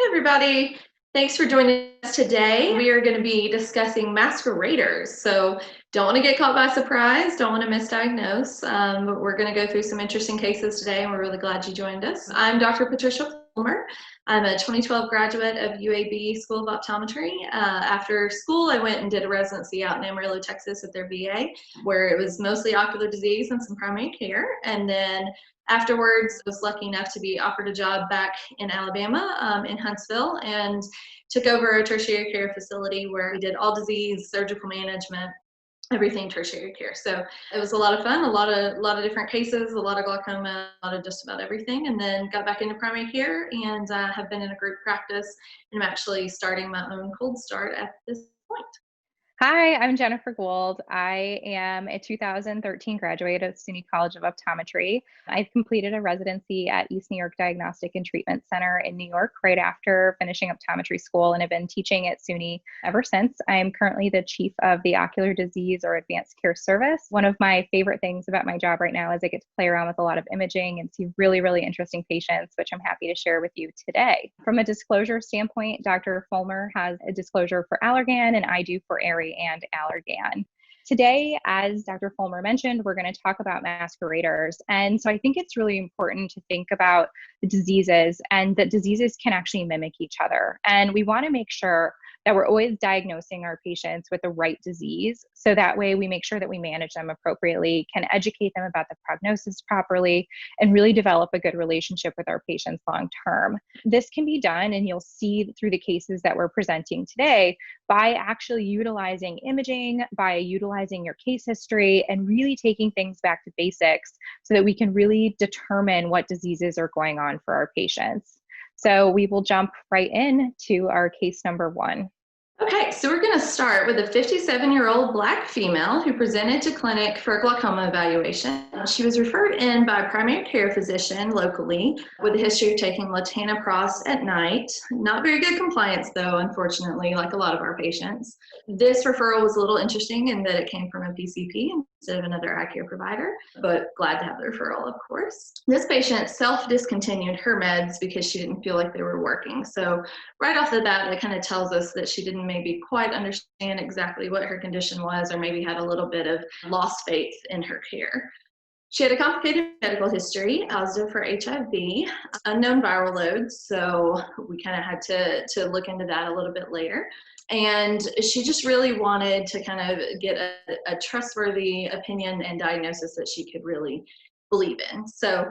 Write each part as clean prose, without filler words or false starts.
Hey everybody, thanks for joining us today. We are going to be discussing masqueraders. So don't want to get caught by surprise, don't want to misdiagnose. But we're going to go through some interesting cases today and we're really glad you joined us. I'm Dr. Patricia Fulmer. I'm a 2012 graduate of UAB School of Optometry. After school, I went and did a residency out in Amarillo, Texas at their VA, where it was mostly ocular disease and some primary care. And then afterwards, I was lucky enough to be offered a job back in Alabama, in Huntsville, and took over a tertiary care facility where we did all disease, surgical management, everything tertiary care. So it was a lot of fun, a lot of different cases, a lot of glaucoma, a lot of just about everything. And then got back into primary care and have been in a group practice. And I'm actually starting my own cold start at this point. Hi, I'm Jennifer Gould. I am a 2013 graduate of SUNY College of Optometry. I've completed a residency at East New York Diagnostic and Treatment Center in New York right after finishing optometry school and have been teaching at SUNY ever since. I am currently the chief of the Ocular Disease or Advanced Care Service. One of my favorite things about my job right now is I get to play around with a lot of imaging and see really, really interesting patients, which I'm happy to share with you today. From a disclosure standpoint, Dr. Fulmer has a disclosure for Allergan and I do for ARI and Allergan. Today, as Dr. Fulmer mentioned, we're going to talk about masqueraders. And so I think it's really important to think about the diseases and that diseases can actually mimic each other. And we want to make sure that we're always diagnosing our patients with the right disease. So that way we make sure that we manage them appropriately, can educate them about the prognosis properly, and really develop a good relationship with our patients long term. This can be done, and you'll see through the cases that we're presenting today, by actually utilizing imaging, by utilizing your case history, and really taking things back to basics so that we can really determine what diseases are going on for our patients. So we will jump right in to our case number one. Okay, so we're going to start with a 57-year-old Black female who presented to clinic for a glaucoma evaluation. She was referred in by a primary care physician locally with a history of taking latanoprost at night. Not very good compliance, though, unfortunately, like a lot of our patients. This referral was a little interesting in that it came from a PCP instead of another eye care provider, but glad to have the referral, of course. This patient self-discontinued her meds because she didn't feel like they were working. So right off the bat, it kind of tells us that she didn't maybe quite understand exactly what her condition was, or maybe had a little bit of lost faith in her care. She had a complicated medical history, positive for HIV, unknown viral loads, so we kind of had to look into that a little bit later. And she just really wanted to kind of get a trustworthy opinion and diagnosis that she could really believe in. So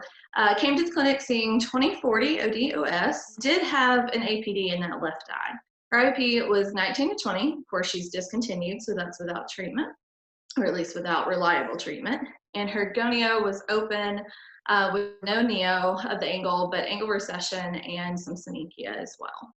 came to the clinic seeing 20/40 ODOS, did have an APD in that left eye. Her IOP was 19 to 20. Of course, she's discontinued, so that's without treatment, or at least without reliable treatment. And her gonio was open with no neo of the angle, but angle recession and some synechia as well.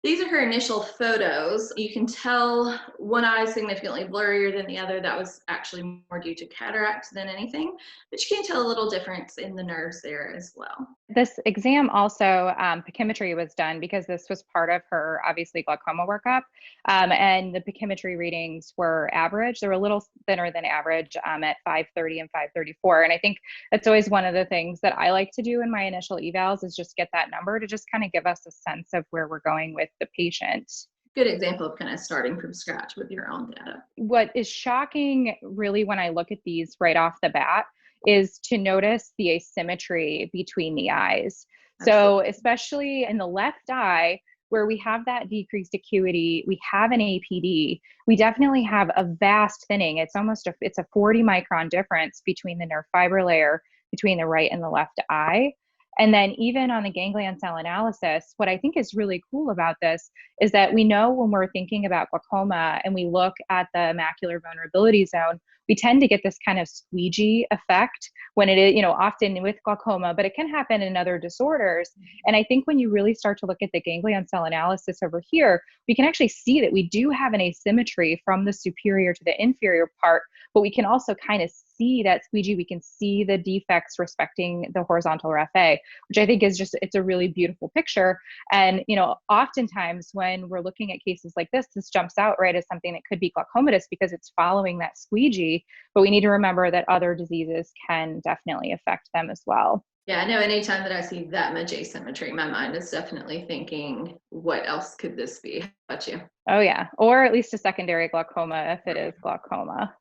These are her initial photos. You can tell one eye is significantly blurrier than the other. That was actually more due to cataract than anything, but you can tell a little difference in the nerves there as well. This exam also, pachymetry was done because this was part of her, obviously, glaucoma workup. And the pachymetry readings were average. They were a little thinner than average at 530 and 534. And I think that's always one of the things that I like to do in my initial evals is just get that number to just kind of give us a sense of where we're going with the patient. Good example of kind of starting from scratch with your own data. What is shocking really when I look at these right off the bat is to notice the asymmetry between the eyes. So Absolutely. especially in the left eye, where we have that decreased acuity, we have an APD, we definitely have a vast thinning. It's it's a 40 micron difference between the nerve fiber layer between the right and the left eye. And then even on the ganglion cell analysis, what I think is really cool about this is that we know when we're thinking about glaucoma and we look at the macular vulnerability zone, we tend to get this kind of squeegee effect when it is, often with glaucoma, but it can happen in other disorders. And I think when you really start to look at the ganglion cell analysis over here, we can actually see that we do have an asymmetry from the superior to the inferior part, but we can also kind of see that squeegee. We can see the defects respecting the horizontal RFA, which I think is it's a really beautiful picture. And, oftentimes when we're looking at cases like this jumps out right as something that could be glaucomatous because it's following that squeegee, but we need to remember that other diseases can definitely affect them as well. Yeah, I know anytime that I see that much asymmetry, my mind is definitely thinking, what else could this be? How about you? Oh yeah, or at least a secondary glaucoma if it is glaucoma.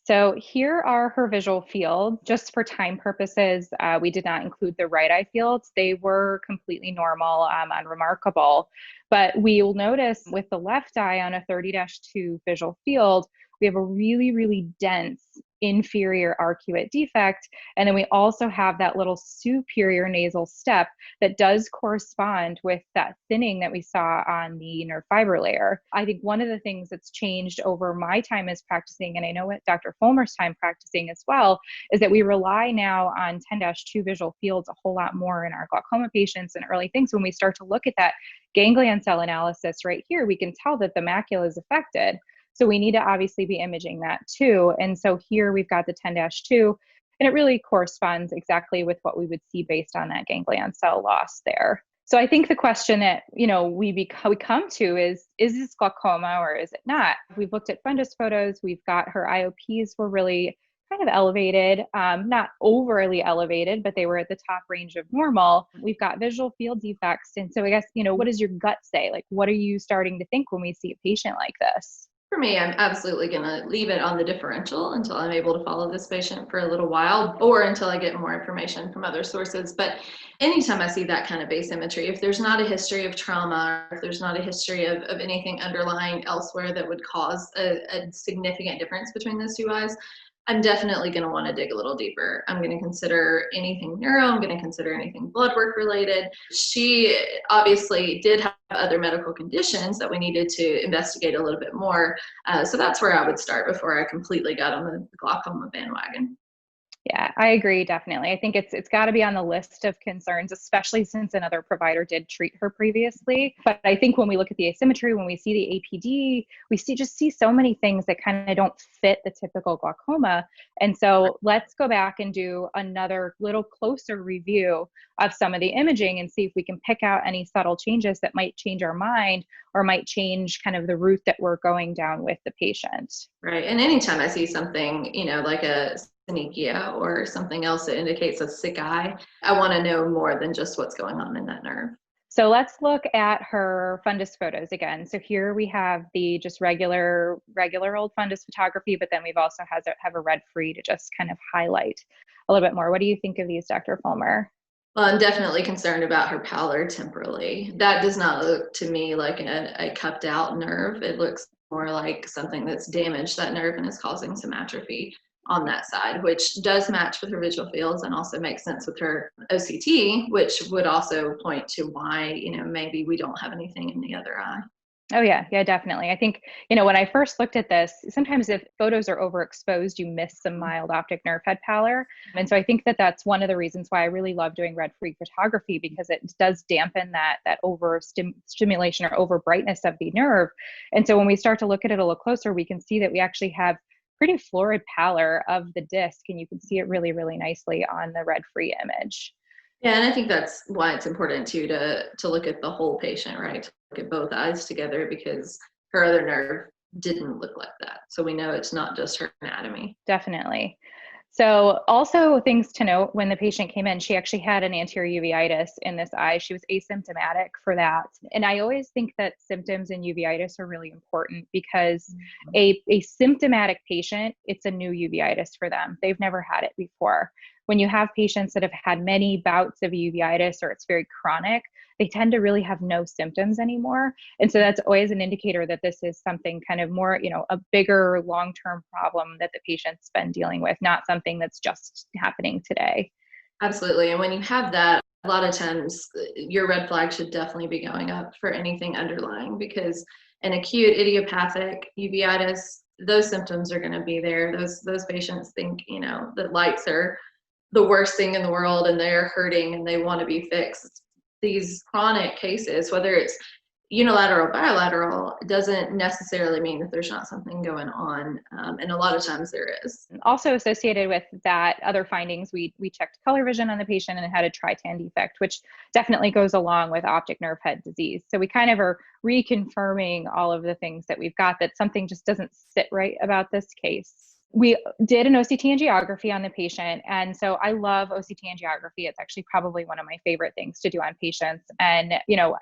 So here are her visual fields. Just for time purposes, we did not include the right eye fields. They were completely normal, unremarkable. But we will notice with the left eye on a 30-2 visual field, we have a really, really dense inferior arcuate defect. And then we also have that little superior nasal step that does correspond with that thinning that we saw on the nerve fiber layer. I think one of the things that's changed over my time as practicing, and I know what Dr. Fulmer's time practicing as well, is that we rely now on 10-2 visual fields a whole lot more in our glaucoma patients and early things. When we start to look at that ganglion cell analysis right here, we can tell that the macula is affected. So we need to obviously be imaging that too. And so here we've got the 10-2, and it really corresponds exactly with what we would see based on that ganglion cell loss there. So I think the question that we come to is this glaucoma or is it not? We've looked at fundus photos. We've got her IOPs were really kind of elevated, not overly elevated, but they were at the top range of normal. We've got visual field defects. And so I guess, what does your gut say? Like, what are you starting to think when we see a patient like this? For me, I'm absolutely going to leave it on the differential until I'm able to follow this patient for a little while, or until I get more information from other sources. But anytime I see that kind of asymmetry, if there's not a history of trauma, or if there's not a history of anything underlying elsewhere that would cause a significant difference between those two eyes, I'm definitely going to want to dig a little deeper. I'm going to consider anything neuro. I'm going to consider anything blood work related. She obviously did have other medical conditions that we needed to investigate a little bit more. So that's where I would start before I completely got on the glaucoma bandwagon. Yeah, I agree, definitely. I think it's got to be on the list of concerns, especially since another provider did treat her previously. But I think when we look at the asymmetry, when we see the APD, we see so many things that kind of don't fit the typical glaucoma. And so let's go back and do another little closer review of some of the imaging and see if we can pick out any subtle changes that might change our mind or might change kind of the route that we're going down with the patient. Right. And anytime I see something, like a synechia or something else that indicates a sick eye, I want to know more than just what's going on in that nerve. So let's look at her fundus photos again. So here we have the just regular old fundus photography, but then we've also have a red free to just kind of highlight a little bit more. What do you think of these, Dr. Fulmer? Well, I'm definitely concerned about her pallor temporally. That does not look to me like a cupped out nerve. It looks more like something that's damaged that nerve and is causing some atrophy on that side, which does match with her visual fields and also makes sense with her OCT, which would also point to why, maybe we don't have anything in the other eye. Oh yeah, definitely. I think, when I first looked at this, sometimes if photos are overexposed, you miss some mild optic nerve head pallor. And so I think that that's one of the reasons why I really love doing red free photography, because it does dampen that over stimulation or over brightness of the nerve. And so when we start to look at it a little closer, we can see that we actually have pretty florid pallor of the disc, and you can see it really, really nicely on the red free image. Yeah, and I think that's why it's important too to look at the whole patient, right? To look at both eyes together, because her other nerve didn't look like that. So we know it's not just her anatomy. Definitely. So also things to note, when the patient came in, she actually had an anterior uveitis in this eye. She was asymptomatic for that. And I always think that symptoms in uveitis are really important, because a symptomatic patient, it's a new uveitis for them. They've never had it before. When you have patients that have had many bouts of uveitis or it's very chronic, they tend to really have no symptoms anymore. And so that's always an indicator that this is something kind of more, a bigger long-term problem that the patient's been dealing with, not something that's just happening today. Absolutely. And when you have that, a lot of times your red flag should definitely be going up for anything underlying, because an acute idiopathic uveitis, those symptoms are going to be there. Those patients think, that lights are the worst thing in the world and they're hurting and they want to be fixed. These chronic cases, whether it's unilateral, bilateral, doesn't necessarily mean that there's not something going on. And a lot of times there is. Also associated with that other findings, we checked color vision on the patient and had a tritane defect, which definitely goes along with optic nerve head disease. So we kind of are reconfirming all of the things that we've got, that something just doesn't sit right about this case. We did an OCT angiography on the patient. And so I love OCT angiography. It's actually probably one of my favorite things to do on patients. And,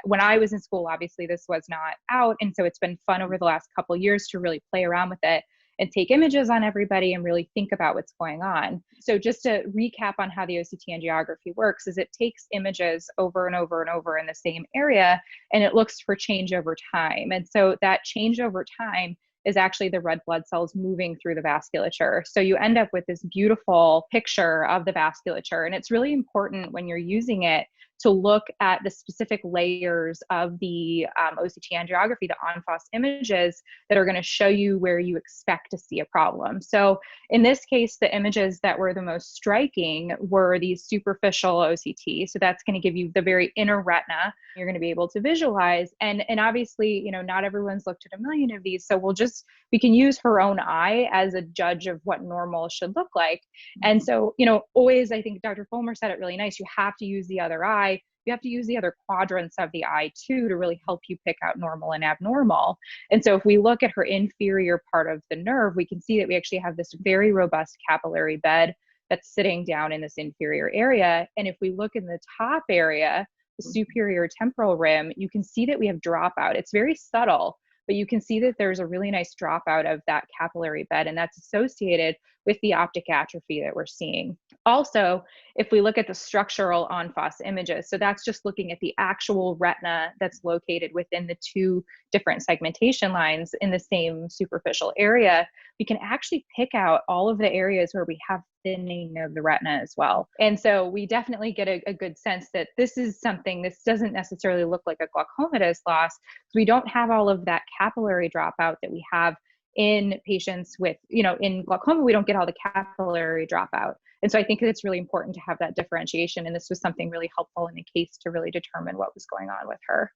when I was in school, obviously this was not out. And so it's been fun over the last couple of years to really play around with it and take images on everybody and really think about what's going on. So just to recap on how the OCT angiography works is it takes images over and over and over in the same area, and it looks for change over time. And so that change over time is actually the red blood cells moving through the vasculature. So you end up with this beautiful picture of the vasculature. And it's really important when you're using it to look at the specific layers of the OCT angiography, the on-FOSS images that are going to show you where you expect to see a problem. So in this case, the images that were the most striking were these superficial OCT. So that's going to give you the very inner retina you're going to be able to visualize. And obviously, not everyone's looked at a million of these. So we can use her own eye as a judge of what normal should look like. And so, always, I think Dr. Fulmer said it really nice. You have to use the other eye. You have to use the other quadrants of the eye too to really help you pick out normal and abnormal. And so if we look at her inferior part of the nerve, we can see that we actually have this very robust capillary bed that's sitting down in this inferior area. And if we look in the top area, the superior temporal rim, you can see that we have dropout. It's very subtle, but you can see that there's a really nice dropout of that capillary bed, and that's associated with the optic atrophy that we're seeing. Also, if we look at the structural on-FOSS images, so that's just looking at the actual retina that's located within the two different segmentation lines in the same superficial area, we can actually pick out all of the areas where we have thinning of the retina as well. And so we definitely get a good sense that this doesn't necessarily look like a glaucomatous loss, because we don't have all of that capillary dropout that we have in patients with, in glaucoma, we don't get all the capillary dropout. And so I think it's really important to have that differentiation. And this was something really helpful in the case to really determine what was going on with her.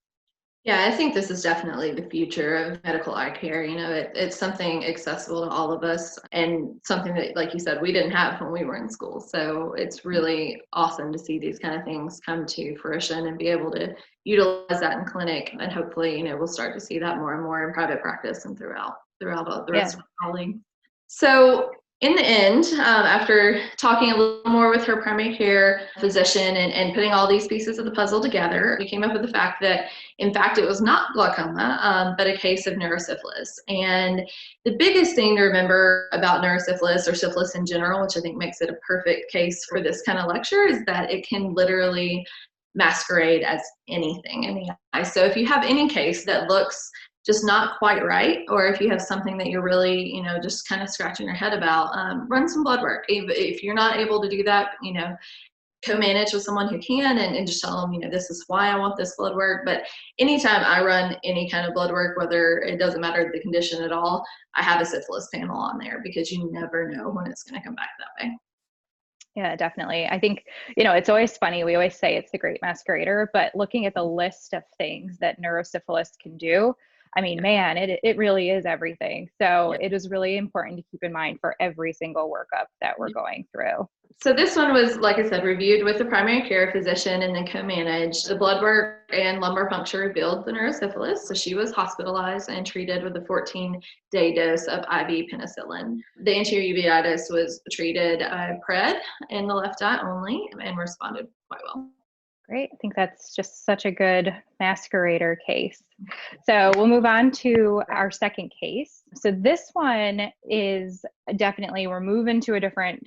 Yeah, I think this is definitely the future of medical eye care. It's something accessible to all of us, and something that, like you said, we didn't have when we were in school. So it's really awesome to see these kind of things come to fruition and be able to utilize that in clinic. And hopefully, we'll start to see that more and more in private practice and throughout all the rest of our colleagues. So in the end, after talking a little more with her primary care physician and putting all these pieces of the puzzle together, we came up with the fact that, in fact, it was not glaucoma, but a case of neurosyphilis. And the biggest thing to remember about neurosyphilis, or syphilis in general, which I think makes it a perfect case for this kind of lecture, is that it can literally masquerade as anything in the eye. So if you have any case that looks just not quite right, or if you have something that you're really, just kind of scratching your head about, run some blood work. If you're not able to do that, co-manage with someone who can, and just tell them, this is why I want this blood work. But anytime I run any kind of blood work, whether it doesn't matter the condition at all, I have a syphilis panel on there, because you never know when it's going to come back that way. Yeah, definitely. I think, it's always funny. We always say it's the great masquerader, but looking at the list of things that neurosyphilis can do, I mean, man, it really is everything. So it is really important to keep in mind for every single workup that we're going through. So this one was, like I said, reviewed with the primary care physician and then co-managed. The blood work and lumbar puncture revealed the neurosyphilis. So she was hospitalized and treated with a 14-day dose of IV penicillin. The anterior uveitis was treated pred in the left eye only, and responded quite well. Great. I think that's just such a good masquerader case. So we'll move on to our second case. So this one is definitely, we're moving to a different,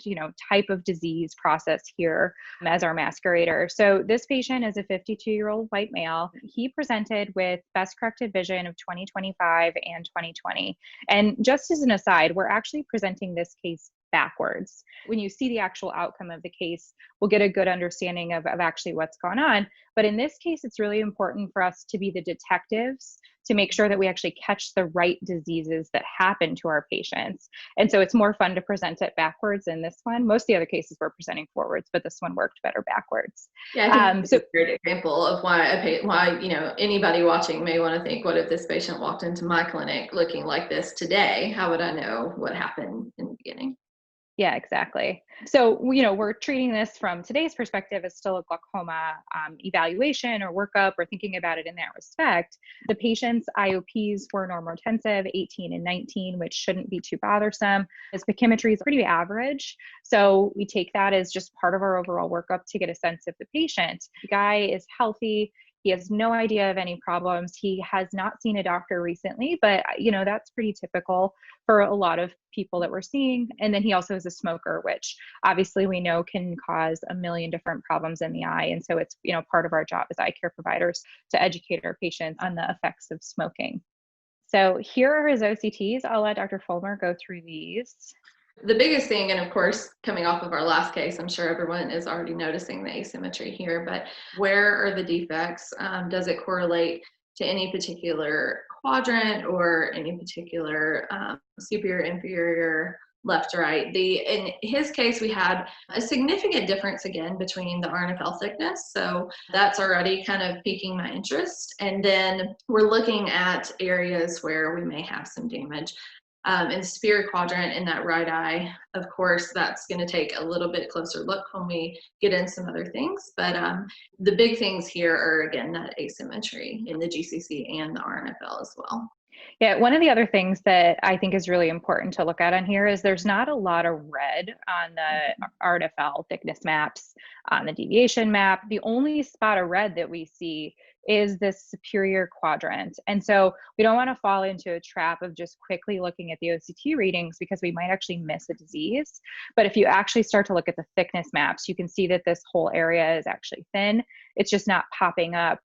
type of disease process here as our masquerader. So this patient is a 52-year-old white male. He presented with best corrected vision of 2025 and 2020. And just as an aside, we're actually presenting this case backwards. When you see the actual outcome of the case, we'll get a good understanding of actually what's going on. But in this case, it's really important for us to be the detectives to make sure that we actually catch the right diseases that happen to our patients. And so it's more fun to present it backwards in this one. Most of the other cases we're presenting forwards, but this one worked better backwards. Yeah, I think it's a great example of why anybody watching may want to think, what if this patient walked into my clinic looking like this today? How would I know what happened in the beginning? Yeah, exactly. So, we're treating this from today's perspective as still a glaucoma evaluation or workup. We're thinking about it in that respect. The patient's IOPs were normotensive, 18 and 19, which shouldn't be too bothersome. His pachymetry is pretty average. So we take that as just part of our overall workup to get a sense of the patient. The guy is healthy. He has no idea of any problems. He has not seen a doctor recently, but that's pretty typical for a lot of people that we're seeing. And then he also is a smoker, which obviously we know can cause a million different problems in the eye. And so it's, part of our job as eye care providers to educate our patients on the effects of smoking. So here are his OCTs. I'll let Dr. Fulmer go through these. The biggest thing, and of course, coming off of our last case, I'm sure everyone is already noticing the asymmetry here, but where are the defects? Does it correlate to any particular quadrant or any particular superior, inferior, left, right? In his case, we had a significant difference again between the RNFL thickness. So that's already kind of piquing my interest. And then we're looking at areas where we may have some damage. In the superior quadrant in that right eye, of course, that's going to take a little bit closer look when we get in some other things. But the big things here are, again, that asymmetry in the GCC and the RNFL as well. Yeah, one of the other things that I think is really important to look at on here is there's not a lot of red on the RNFL thickness maps, on the deviation map. The only spot of red that we see is this superior quadrant. And so we don't want to fall into a trap of just quickly looking at the OCT readings because we might actually miss a disease. But if you actually start to look at the thickness maps, you can see that this whole area is actually thin. It's just not popping up,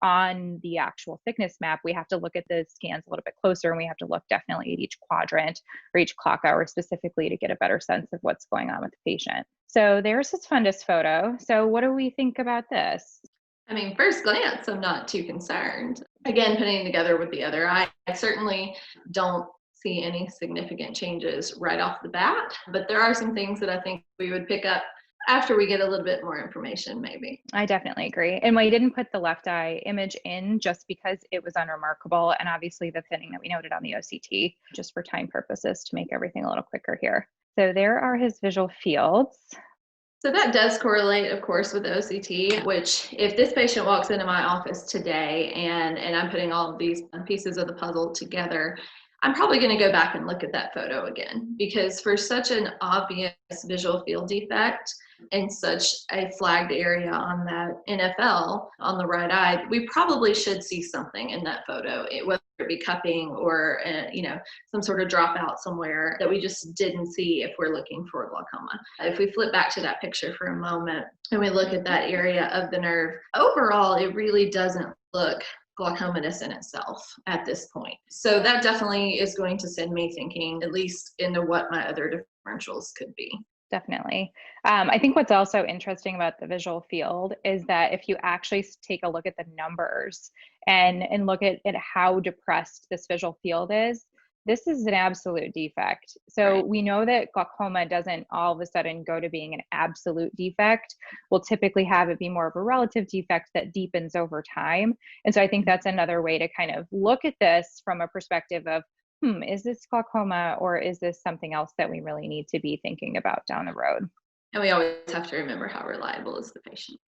on the actual thickness map. We have to look at the scans a little bit closer, and we have to look definitely at each quadrant or each clock hour specifically to get a better sense of what's going on with the patient. So there's his fundus photo. So what do we think about this? I mean, first glance, I'm not too concerned. Again, putting together with the other eye, I certainly don't see any significant changes right off the bat, but there are some things that I think we would pick up after we get a little bit more information, maybe. I definitely agree. And we didn't put the left eye image in just because it was unremarkable. And obviously the thinning that we noted on the OCT, just for time purposes to make everything a little quicker here. So there are his visual fields. So that does correlate, of course, with the OCT, which if this patient walks into my office today and I'm putting all of these pieces of the puzzle together, I'm probably going to go back and look at that photo again, because for such an obvious visual field defect and such a flagged area on that NFL on the right eye, we probably should see something in that photo, whether it be cupping or some sort of dropout somewhere that we just didn't see if we're looking for glaucoma. If we flip back to that picture for a moment and we look at that area of the nerve, overall it really doesn't look glaucomatous in itself at this point. So that definitely is going to send me thinking at least into what my other differentials could be. Definitely. I think what's also interesting about the visual field is that if you actually take a look at the numbers and look at how depressed this visual field is, this is an absolute defect. So Right. We know that glaucoma doesn't all of a sudden go to being an absolute defect. We'll typically have it be more of a relative defect that deepens over time. And so I think that's another way to kind of look at this from a perspective of, is this glaucoma or is this something else that we really need to be thinking about down the road? And we always have to remember how reliable is the patient.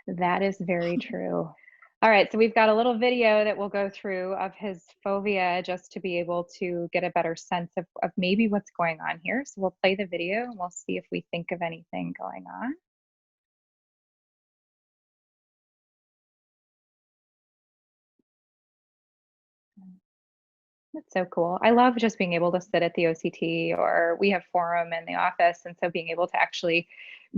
That is very true. All right, so we've got a little video that we'll go through of his fovea just to be able to get a better sense of maybe what's going on here. So we'll play the video and we'll see if we think of anything going on. That's so cool. I love just being able to sit at the OCT, or we have forum in the office. And so being able to actually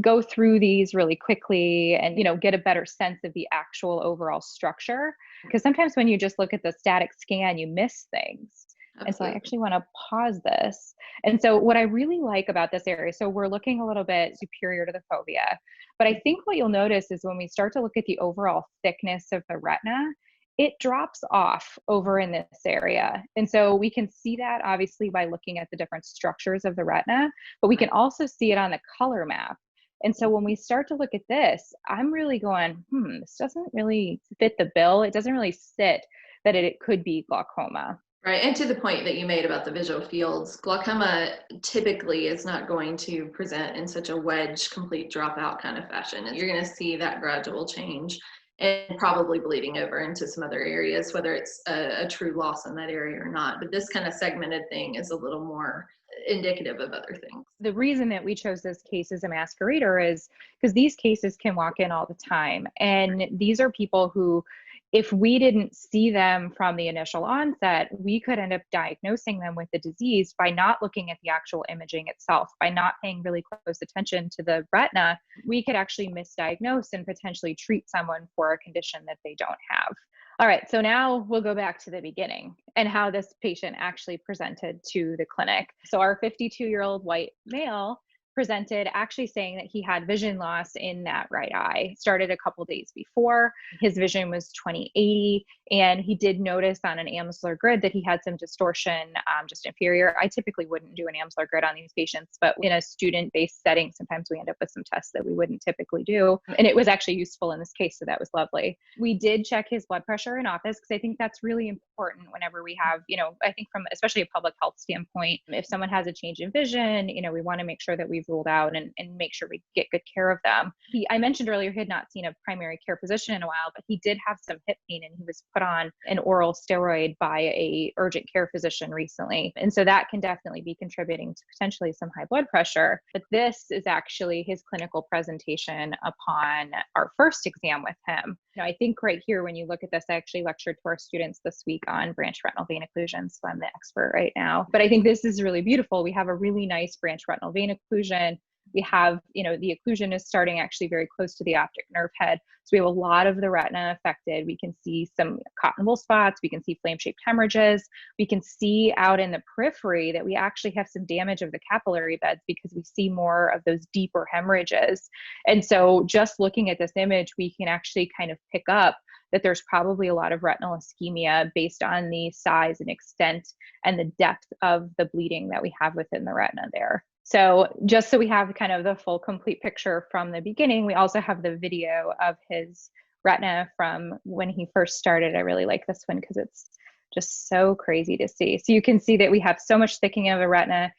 go through these really quickly and, get a better sense of the actual overall structure. Because sometimes when you just look at the static scan, you miss things. Absolutely. And so I actually want to pause this. And so what I really like about this area, so we're looking a little bit superior to the fovea, but I think what you'll notice is when we start to look at the overall thickness of the retina, it drops off over in this area. And so we can see that obviously by looking at the different structures of the retina, but we can also see it on the color map. And so when we start to look at this, I'm really going, this doesn't really fit the bill. It doesn't really sit that it could be glaucoma. Right, and to the point that you made about the visual fields, glaucoma typically is not going to present in such a wedge, complete dropout kind of fashion. And you're going to see that gradual change and probably bleeding over into some other areas, whether it's a true loss in that area or not. But this kind of segmented thing is a little more indicative of other things. The reason that we chose this case as a masquerader is because these cases can walk in all the time. And these are people who, if we didn't see them from the initial onset, we could end up diagnosing them with the disease by not looking at the actual imaging itself, by not paying really close attention to the retina. We could actually misdiagnose and potentially treat someone for a condition that they don't have. All right, so now we'll go back to the beginning and how this patient actually presented to the clinic. So our 52-year-old white male presented actually saying that he had vision loss in that right eye. Started a couple days before. His vision was 20/80, and he did notice on an Amsler grid that he had some distortion, just inferior. I typically wouldn't do an Amsler grid on these patients, but in a student-based setting, sometimes we end up with some tests that we wouldn't typically do. And it was actually useful in this case, so that was lovely. We did check his blood pressure in office because I think that's really important whenever we have, I think from especially a public health standpoint, if someone has a change in vision, we want to make sure that we've ruled out and make sure we get good care of them. I mentioned earlier he had not seen a primary care physician in a while, but he did have some hip pain and he was put on an oral steroid by a urgent care physician recently. And so that can definitely be contributing to potentially some high blood pressure. But this is actually his clinical presentation upon our first exam with him. I think right here, when you look at this, I actually lectured to our students this week on branch retinal vein occlusion, so I'm the expert right now. But I think this is really beautiful. We have a really nice branch retinal vein occlusion. We have, the occlusion is starting actually very close to the optic nerve head. So we have a lot of the retina affected. We can see some cottonable spots. We can see flame-shaped hemorrhages. We can see out in the periphery that we actually have some damage of the capillary beds because we see more of those deeper hemorrhages. And so just looking at this image, we can actually kind of pick up that there's probably a lot of retinal ischemia based on the size and extent and the depth of the bleeding that we have within the retina there. So just so we have kind of the full complete picture from the beginning, we also have the video of his retina from when he first started. I really like this one because it's just so crazy to see. So you can see that we have so much thickening of the retina.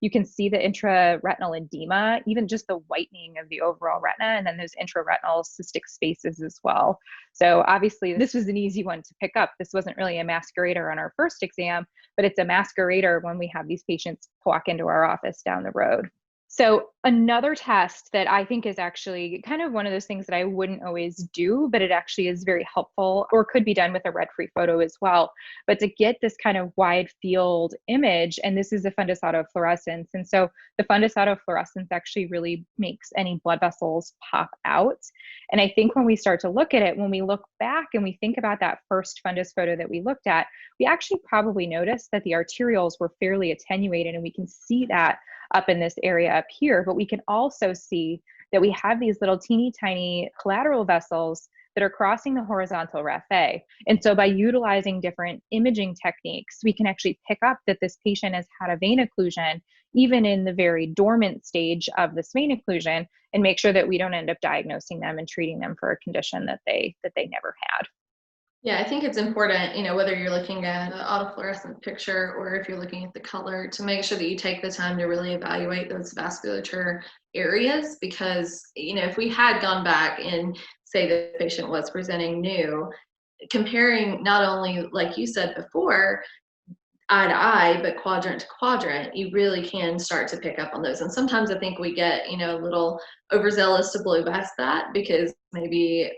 You can see the intraretinal edema, even just the whitening of the overall retina, and then those intraretinal cystic spaces as well. So obviously this was an easy one to pick up. This wasn't really a masquerader on our first exam, but it's a masquerader when we have these patients walk into our office down the road. So another test that I think is actually kind of one of those things that I wouldn't always do, but it actually is very helpful or could be done with a red-free photo as well. But to get this kind of wide field image, and this is the fundus autofluorescence. And so the fundus autofluorescence actually really makes any blood vessels pop out. And I think when we start to look at it, when we look back and we think about that first fundus photo that we looked at, we actually probably noticed that the arterioles were fairly attenuated, and we can see that up in this area up here, but we can also see that we have these little teeny tiny collateral vessels that are crossing the horizontal raphe. And so by utilizing different imaging techniques, we can actually pick up that this patient has had a vein occlusion, even in the very dormant stage of this vein occlusion, and make sure that we don't end up diagnosing them and treating them for a condition that they never had. Yeah, I think it's important, whether you're looking at an autofluorescent picture or if you're looking at the color, to make sure that you take the time to really evaluate those vasculature areas, because, if we had gone back and say the patient was presenting new, comparing not only, like you said before, eye to eye, but quadrant to quadrant, you really can start to pick up on those. And sometimes I think we get, a little overzealous to blow past that because maybe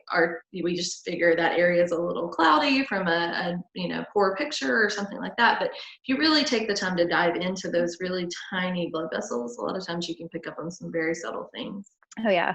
we just figure that area is a little cloudy from a poor picture or something like that. But if you really take the time to dive into those really tiny blood vessels, a lot of times you can pick up on some very subtle things. Oh yeah.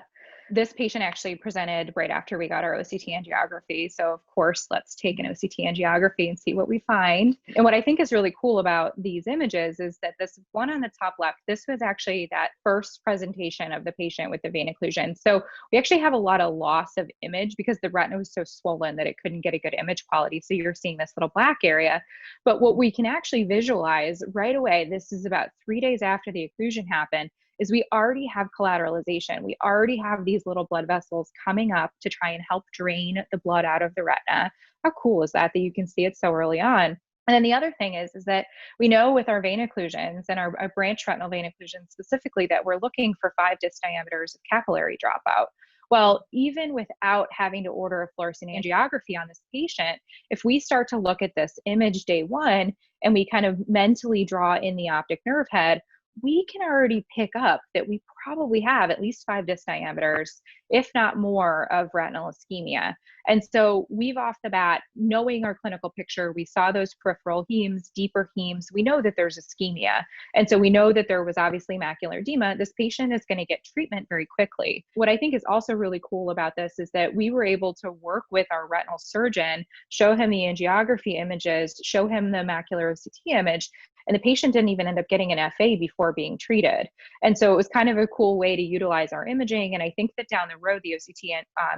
This patient actually presented right after we got our OCT angiography. So of course, let's take an OCT angiography and see what we find. And what I think is really cool about these images is that this one on the top left, this was actually that first presentation of the patient with the vein occlusion. So we actually have a lot of loss of image because the retina was so swollen that it couldn't get a good image quality. So you're seeing this little black area. But what we can actually visualize right away, this is about 3 days after the occlusion happened, is we already have collateralization. We already have these little blood vessels coming up to try and help drain the blood out of the retina. How cool is that you can see it so early on? And then the other thing is that we know with our vein occlusions and our branch retinal vein occlusions specifically that we're looking for 5 disc diameters of capillary dropout. Well, even without having to order a fluorescein angiography on this patient, if we start to look at this image day one and we kind of mentally draw in the optic nerve head, we can already pick up that we probably have at least 5 disc diameters, if not more, of retinal ischemia. And so we've off the bat, knowing our clinical picture, we saw those peripheral hemes, deeper hemes. We know that there's ischemia. And so we know that there was obviously macular edema. This patient is going to get treatment very quickly. What I think is also really cool about this is that we were able to work with our retinal surgeon, show him the angiography images, show him the macular OCT image, and the patient didn't even end up getting an FA before being treated. And so it was kind of a cool way to utilize our imaging. And I think that down the road, the OCT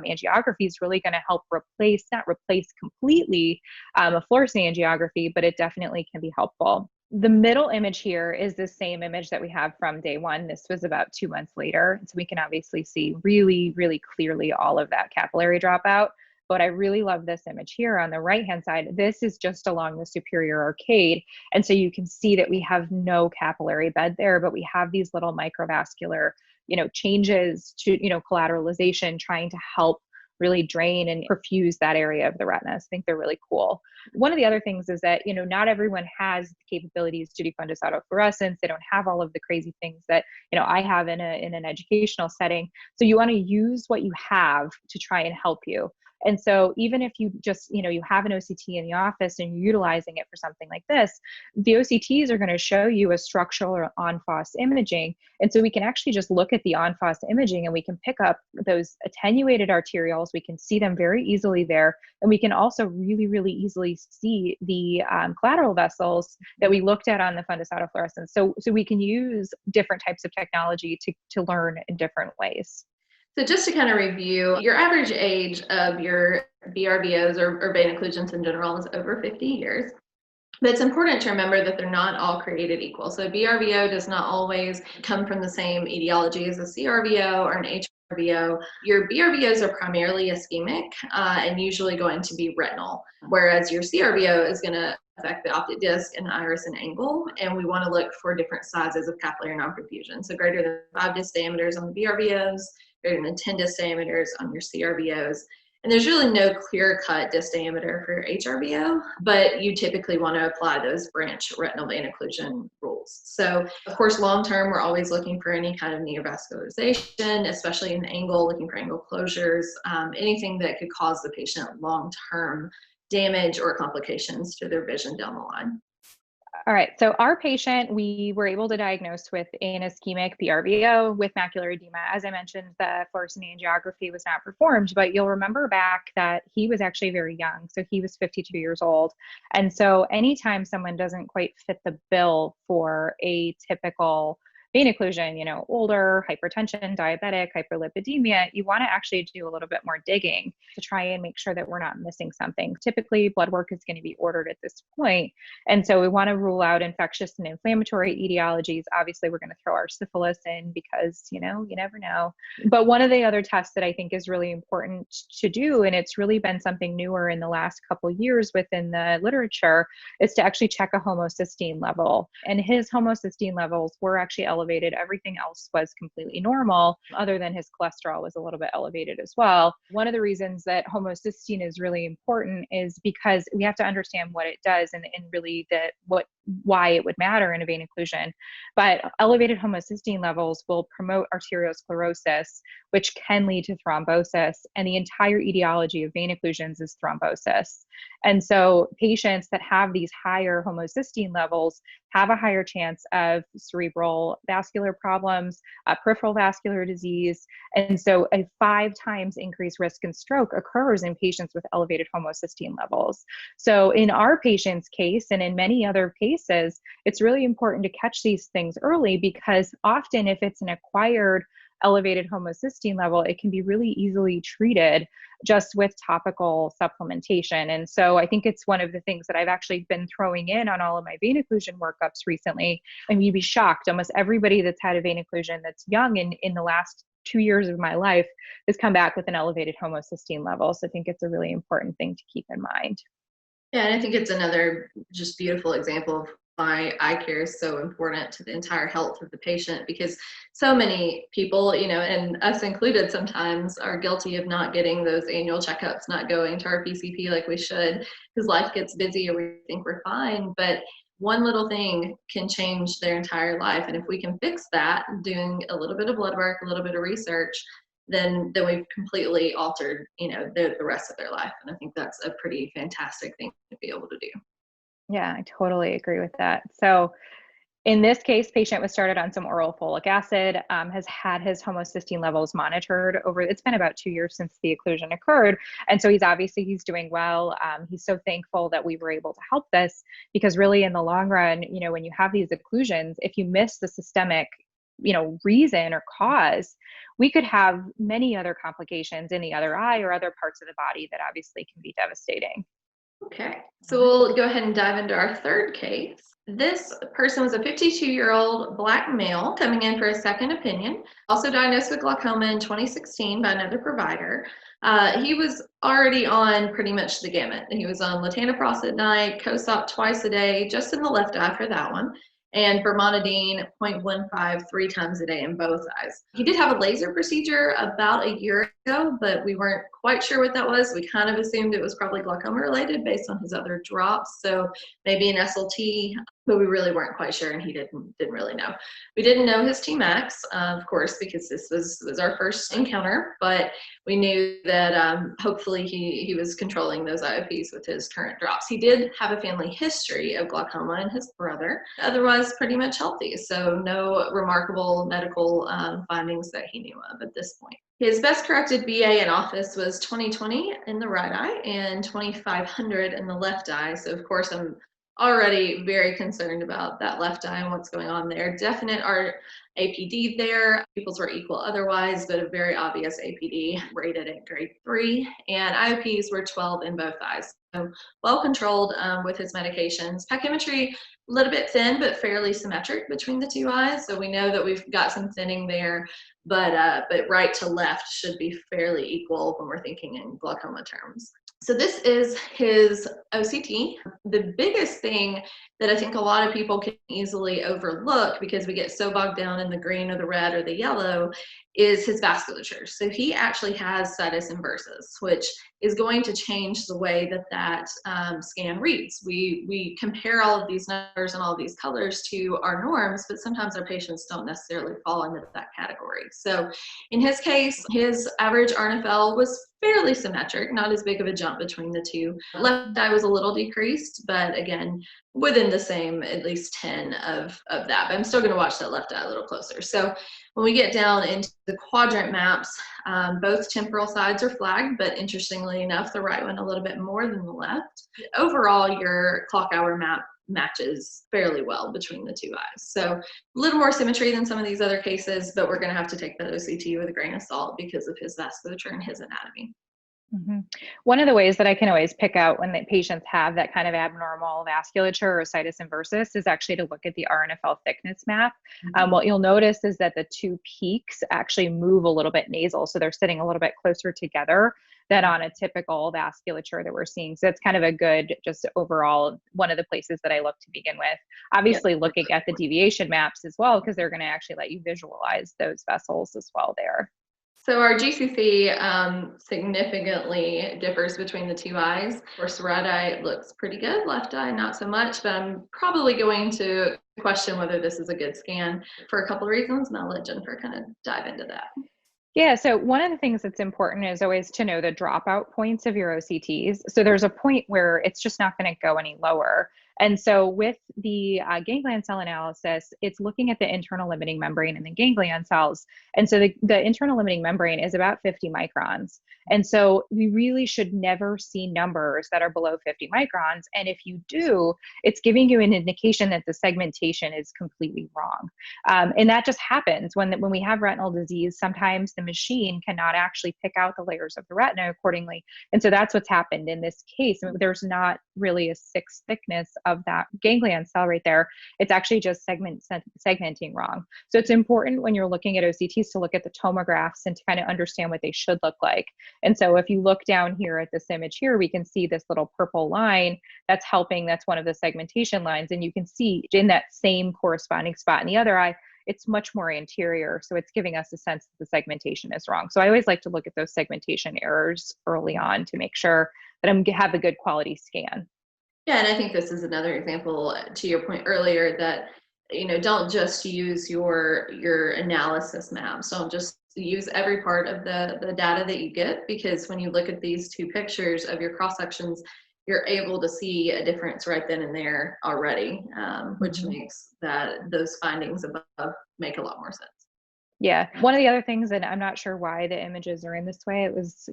angiography is really going to help replace, not replace completely a fluorescein angiography, but it definitely can be helpful. The middle image here is the same image that we have from day one. This was about 2 months later. So we can obviously see really, really clearly all of that capillary dropout. But I really love this image here on the right-hand side. This is just along the superior arcade. And so you can see that we have no capillary bed there, but we have these little microvascular, changes to, collateralization, trying to help really drain and perfuse that area of the retina. I think they're really cool. One of the other things is that, not everyone has the capabilities to do fundus autofluorescence. They don't have all of the crazy things that, I have in an educational setting. So you want to use what you have to try and help you. And so even if you just, you have an OCT in the office and you're utilizing it for something like this, the OCTs are going to show you a structural or en-face imaging. And so we can actually just look at the en-face imaging and we can pick up those attenuated arterioles. We can see them very easily there. And we can also really, really easily see the collateral vessels that we looked at on the fundus autofluorescence. So we can use different types of technology to learn in different ways. So just to kind of review, your average age of your BRVOs or vein occlusions in general is over 50 years. But it's important to remember that they're not all created equal. So BRVO does not always come from the same etiology as a CRVO or an HRVO. Your BRVOs are primarily ischemic and usually going to be retinal, whereas your CRVO is going to affect the optic disc and the iris and angle. And we want to look for different sizes of capillary non-perfusion. So greater than 5 disc diameters on the BRVOs, greater than 10 disc diameters on your CRVOs. And there's really no clear-cut disc diameter for HRVO, but you typically want to apply those branch retinal vein occlusion rules. So, of course, long-term, we're always looking for any kind of neovascularization, especially in the angle, looking for angle closures, anything that could cause the patient long-term damage or complications to their vision down the line. All right, so our patient, we were able to diagnose with an ischemic BRVO with macular edema. As I mentioned, the fluorescein angiography was not performed, but you'll remember back that he was actually very young. So he was 52 years old. And so anytime someone doesn't quite fit the bill for a typical vein occlusion, older, hypertension, diabetic, hyperlipidemia, you want to actually do a little bit more digging to try and make sure that we're not missing something. Typically, blood work is going to be ordered at this point. And so we want to rule out infectious and inflammatory etiologies. Obviously, we're going to throw our syphilis in because, you never know. But one of the other tests that I think is really important to do, and it's really been something newer in the last couple of years within the literature, is to actually check a homocysteine level. And his homocysteine levels were actually elevated. Everything else was completely normal, other than his cholesterol was a little bit elevated as well. One of the reasons that homocysteine is really important is because we have to understand what it does and really why it would matter in a vein occlusion. But elevated homocysteine levels will promote arteriosclerosis, which can lead to thrombosis. And the entire etiology of vein occlusions is thrombosis. And so patients that have these higher homocysteine levels have a higher chance of cerebral vascular problems, peripheral vascular disease. And so a 5 times increased risk in stroke occurs in patients with elevated homocysteine levels. So in our patient's case, and in many other cases, it's really important to catch these things early, because often if it's an acquired elevated homocysteine level, it can be really easily treated just with topical supplementation. And so I think it's one of the things that I've actually been throwing in on all of my vein occlusion workups recently. And you'd be shocked, almost everybody that's had a vein occlusion that's young in the last 2 years of my life has come back with an elevated homocysteine level. So I think it's a really important thing to keep in mind. Yeah, and I think it's another just beautiful example of why eye care is so important to the entire health of the patient, because so many people, and us included sometimes, are guilty of not getting those annual checkups, not going to our PCP like we should, because life gets busy and we think we're fine. But one little thing can change their entire life. And if we can fix that, doing a little bit of blood work, a little bit of research, then we've completely altered, the rest of their life. And I think that's a pretty fantastic thing to be able to do. Yeah, I totally agree with that. So in this case, patient was started on some oral folic acid, has had his homocysteine levels monitored it's been about 2 years since the occlusion occurred. And so he's doing well. He's so thankful that we were able to help this, because really in the long run, when you have these occlusions, if you miss the systemic, reason or cause, we could have many other complications in the other eye or other parts of the body that obviously can be devastating. Okay, so we'll go ahead and dive into our third case. This person was a 52-year-old Black male coming in for a second opinion, also diagnosed with glaucoma in 2016 by another provider. He was already on pretty much the gamut. He was on latanoprost at night, COSOP twice a day, just in the left eye for that one, and bermonidine 0.15 3 times a day in both eyes. He did have a laser procedure about a year ago, but we weren't quite sure what that was. We kind of assumed it was probably glaucoma related based on his other drops, so maybe an SLT, but we really weren't quite sure, and he didn't really know. We didn't know his Tmax, of course, because this was our first encounter, but we knew that hopefully he was controlling those IOPs with his current drops. He did have a family history of glaucoma in his brother, otherwise pretty much healthy, so no remarkable medical findings that he knew of at this point. His best corrected BA in office was 20/20 in the right eye and 2500 in the left eye. So of course I'm already very concerned about that left eye and what's going on there. Definite APD there. Pupils were equal otherwise, but a very obvious APD rated at grade 3. And IOPs were 12 in both eyes. So well controlled with his medications. Pachymetry, a little bit thin, but fairly symmetric between the two eyes. So we know that we've got some thinning there, but right to left should be fairly equal when we're thinking in glaucoma terms. So this is his OCT. The biggest thing that I think a lot of people can easily overlook, because we get so bogged down in the green or the red or the yellow, is his vasculature. So he actually has situs inversus, which is going to change the way that scan reads. We compare all of these numbers and all of these colors to our norms, but sometimes our patients don't necessarily fall into that category. So in his case, his average RNFL was fairly symmetric, not as big of a jump between the two. Left eye was a little decreased, but again, within the same at least 10 of that. But I'm still going to watch that left eye a little closer. So when we get down into the quadrant maps, both temporal sides are flagged, but interestingly enough, the right one a little bit more than the left. Overall, your clock hour map matches fairly well between the two eyes. So a little more symmetry than some of these other cases, but we're going to have to take that OCT with a grain of salt because of his vasculature and his anatomy. Mm-hmm. One of the ways that I can always pick out when the patients have that kind of abnormal vasculature or situs inversus is actually to look at the RNFL thickness map. Mm-hmm. What you'll notice is that the two peaks actually move a little bit nasal. So they're sitting a little bit closer together than on a typical vasculature that we're seeing. So it's kind of a good, just overall, one of the places that I look to begin with. Obviously, looking at the deviation maps as well, because they're going to actually let you visualize those vessels as well there. So our GCC significantly differs between the two eyes. Of course, right eye looks pretty good, left eye not so much, but I'm probably going to question whether this is a good scan for a couple of reasons, and I'll let Jennifer kind of dive into that. Yeah, so one of the things that's important is always to know the dropout points of your OCTs. So there's a point where it's just not going to go any lower. And so with the ganglion cell analysis, it's looking at the internal limiting membrane and the ganglion cells. And so the internal limiting membrane is about 50 microns. And so we really should never see numbers that are below 50 microns. And if you do, it's giving you an indication that the segmentation is completely wrong. And that just happens when we have retinal disease. Sometimes the machine cannot actually pick out the layers of the retina accordingly. And so that's what's happened in this case. There's not really a 6 thickness of that ganglion cell right there, it's actually just segmenting wrong. So it's important when you're looking at OCTs to look at the tomographs and to kind of understand what they should look like. And so if you look down here at this image here, we can see this little purple line that's helping. That's one of the segmentation lines. And you can see in that same corresponding spot in the other eye, it's much more anterior. So it's giving us a sense that the segmentation is wrong. So I always like to look at those segmentation errors early on to make sure that I'm have a good quality scan. Yeah, and I think this is another example to your point earlier that, don't just use your analysis maps. Don't just use every part of the data that you get, because when you look at these two pictures of your cross sections, you're able to see a difference right then and there already, which makes those findings above make a lot more sense. Yeah. One of the other things, and I'm not sure why the images are in this way, it was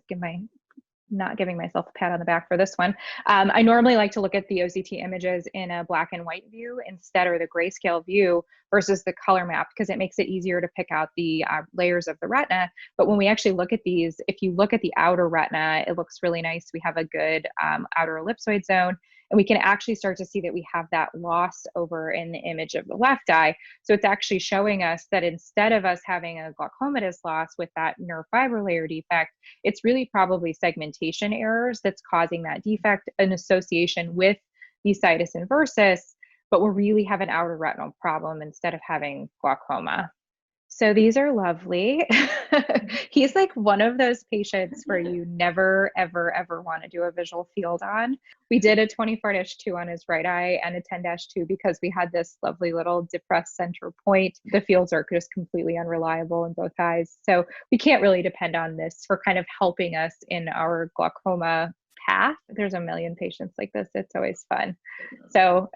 not giving myself a pat on the back for this one. I normally like to look at the OCT images in a black and white view instead, or the grayscale view versus the color map, because it makes it easier to pick out the layers of the retina. But when we actually look at these, if you look at the outer retina, it looks really nice. We have a good outer ellipsoid zone. And we can actually start to see that we have that loss over in the image of the left eye. So it's actually showing us that instead of us having a glaucomatous loss with that nerve fiber layer defect, it's really probably segmentation errors that's causing that defect in association with the situs inversus, but we'll really have an outer retinal problem instead of having glaucoma. So these are lovely. He's like one of those patients where you never, ever, ever want to do a visual field on. We did a 24-2 on his right eye and a 10-2 because we had this lovely little depressed center point. The fields are just completely unreliable in both eyes. So we can't really depend on this for kind of helping us in our glaucoma path. There's a million patients like this. It's always fun. So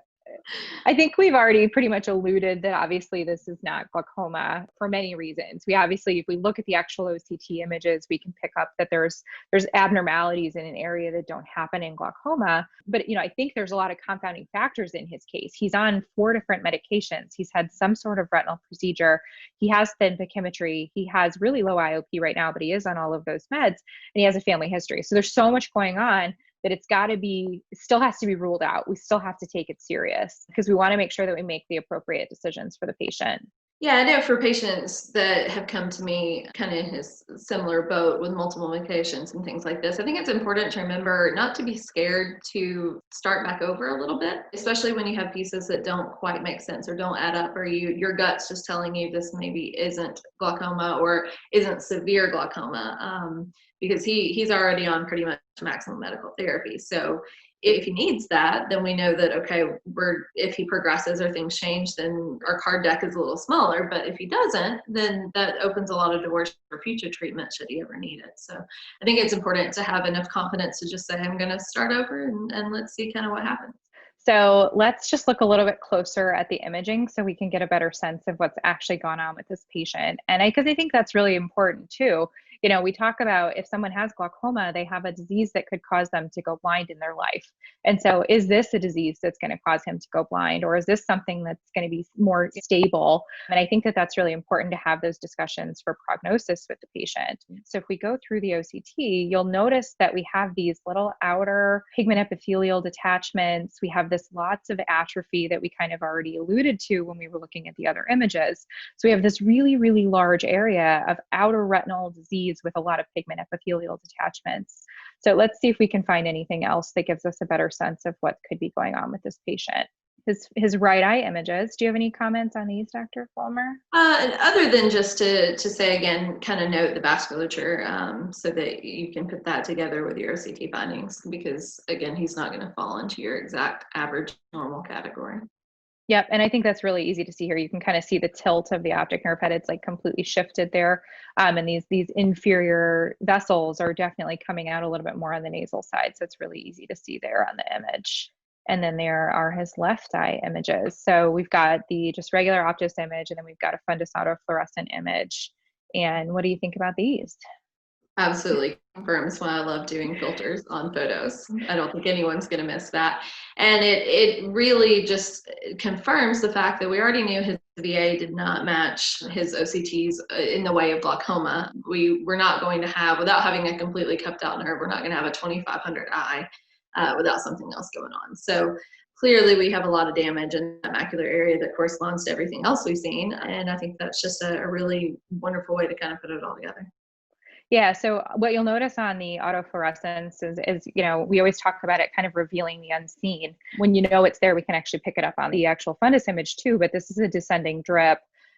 I think we've already pretty much alluded that obviously this is not glaucoma for many reasons. We obviously, if we look at the actual OCT images, we can pick up that there's abnormalities in an area that don't happen in glaucoma. But, I think there's a lot of confounding factors in his case. He's on 4 different medications. He's had some sort of retinal procedure. He has thin pachymetry. He has really low IOP right now, but he is on all of those meds, and he has a family history. So there's so much going on that it still has to be ruled out. We still have to take it serious because we want to make sure that we make the appropriate decisions for the patient. Yeah, I know for patients that have come to me kind of in his similar boat with multiple medications and things like this, I think it's important to remember not to be scared to start back over a little bit, especially when you have pieces that don't quite make sense or don't add up, or your gut's just telling you this maybe isn't glaucoma or isn't severe glaucoma, because he's already on pretty much maximum medical therapy. So if he needs that, then we know that, okay, if he progresses or things change, then our card deck is a little smaller. But if he doesn't, then that opens a lot of doors for future treatment should he ever need it. So I think it's important to have enough confidence to just say, I'm going to start over and let's see kind of what happens. So let's just look a little bit closer at the imaging so we can get a better sense of what's actually gone on with this patient. And because I think that's really important too. We talk about if someone has glaucoma, they have a disease that could cause them to go blind in their life. And so is this a disease that's going to cause him to go blind, or is this something that's going to be more stable? And I think that that's really important to have those discussions for prognosis with the patient. So if we go through the OCT, you'll notice that we have these little outer pigment epithelial detachments. We have this lots of atrophy that we kind of already alluded to when we were looking at the other images. So we have this really, really large area of outer retinal disease with a lot of pigment epithelial detachments. So let's see if we can find anything else that gives us a better sense of what could be going on with this patient. His right eye images. Do you have any comments on these, Dr. Fulmer? Other than just to say again, kind of note the vasculature, so that you can put that together with your OCT findings, because again, he's not going to fall into your exact average normal category. Yep, and I think that's really easy to see here. You can kind of see the tilt of the optic nerve head. It's like completely shifted there. And these inferior vessels are definitely coming out a little bit more on the nasal side. So it's really easy to see there on the image. And then there are his left eye images. So we've got the just regular Optis image, and then we've got a fundus autofluorescent image. And what do you think about these? Absolutely confirms why I love doing filters on photos. I don't think anyone's going to miss that. And it really just confirms the fact that we already knew his VA did not match his OCTs in the way of glaucoma. We're not going to have, without having a completely cupped out nerve, we're not going to have a 2500 eye without something else going on. So clearly we have a lot of damage in that macular area that corresponds to everything else we've seen. And I think that's just a really wonderful way to kind of put it all together. Yeah, so what you'll notice on the autofluorescence is, we always talk about it kind of revealing the unseen. When you know it's there, we can actually pick it up on the actual fundus image too, but this is a descending drip.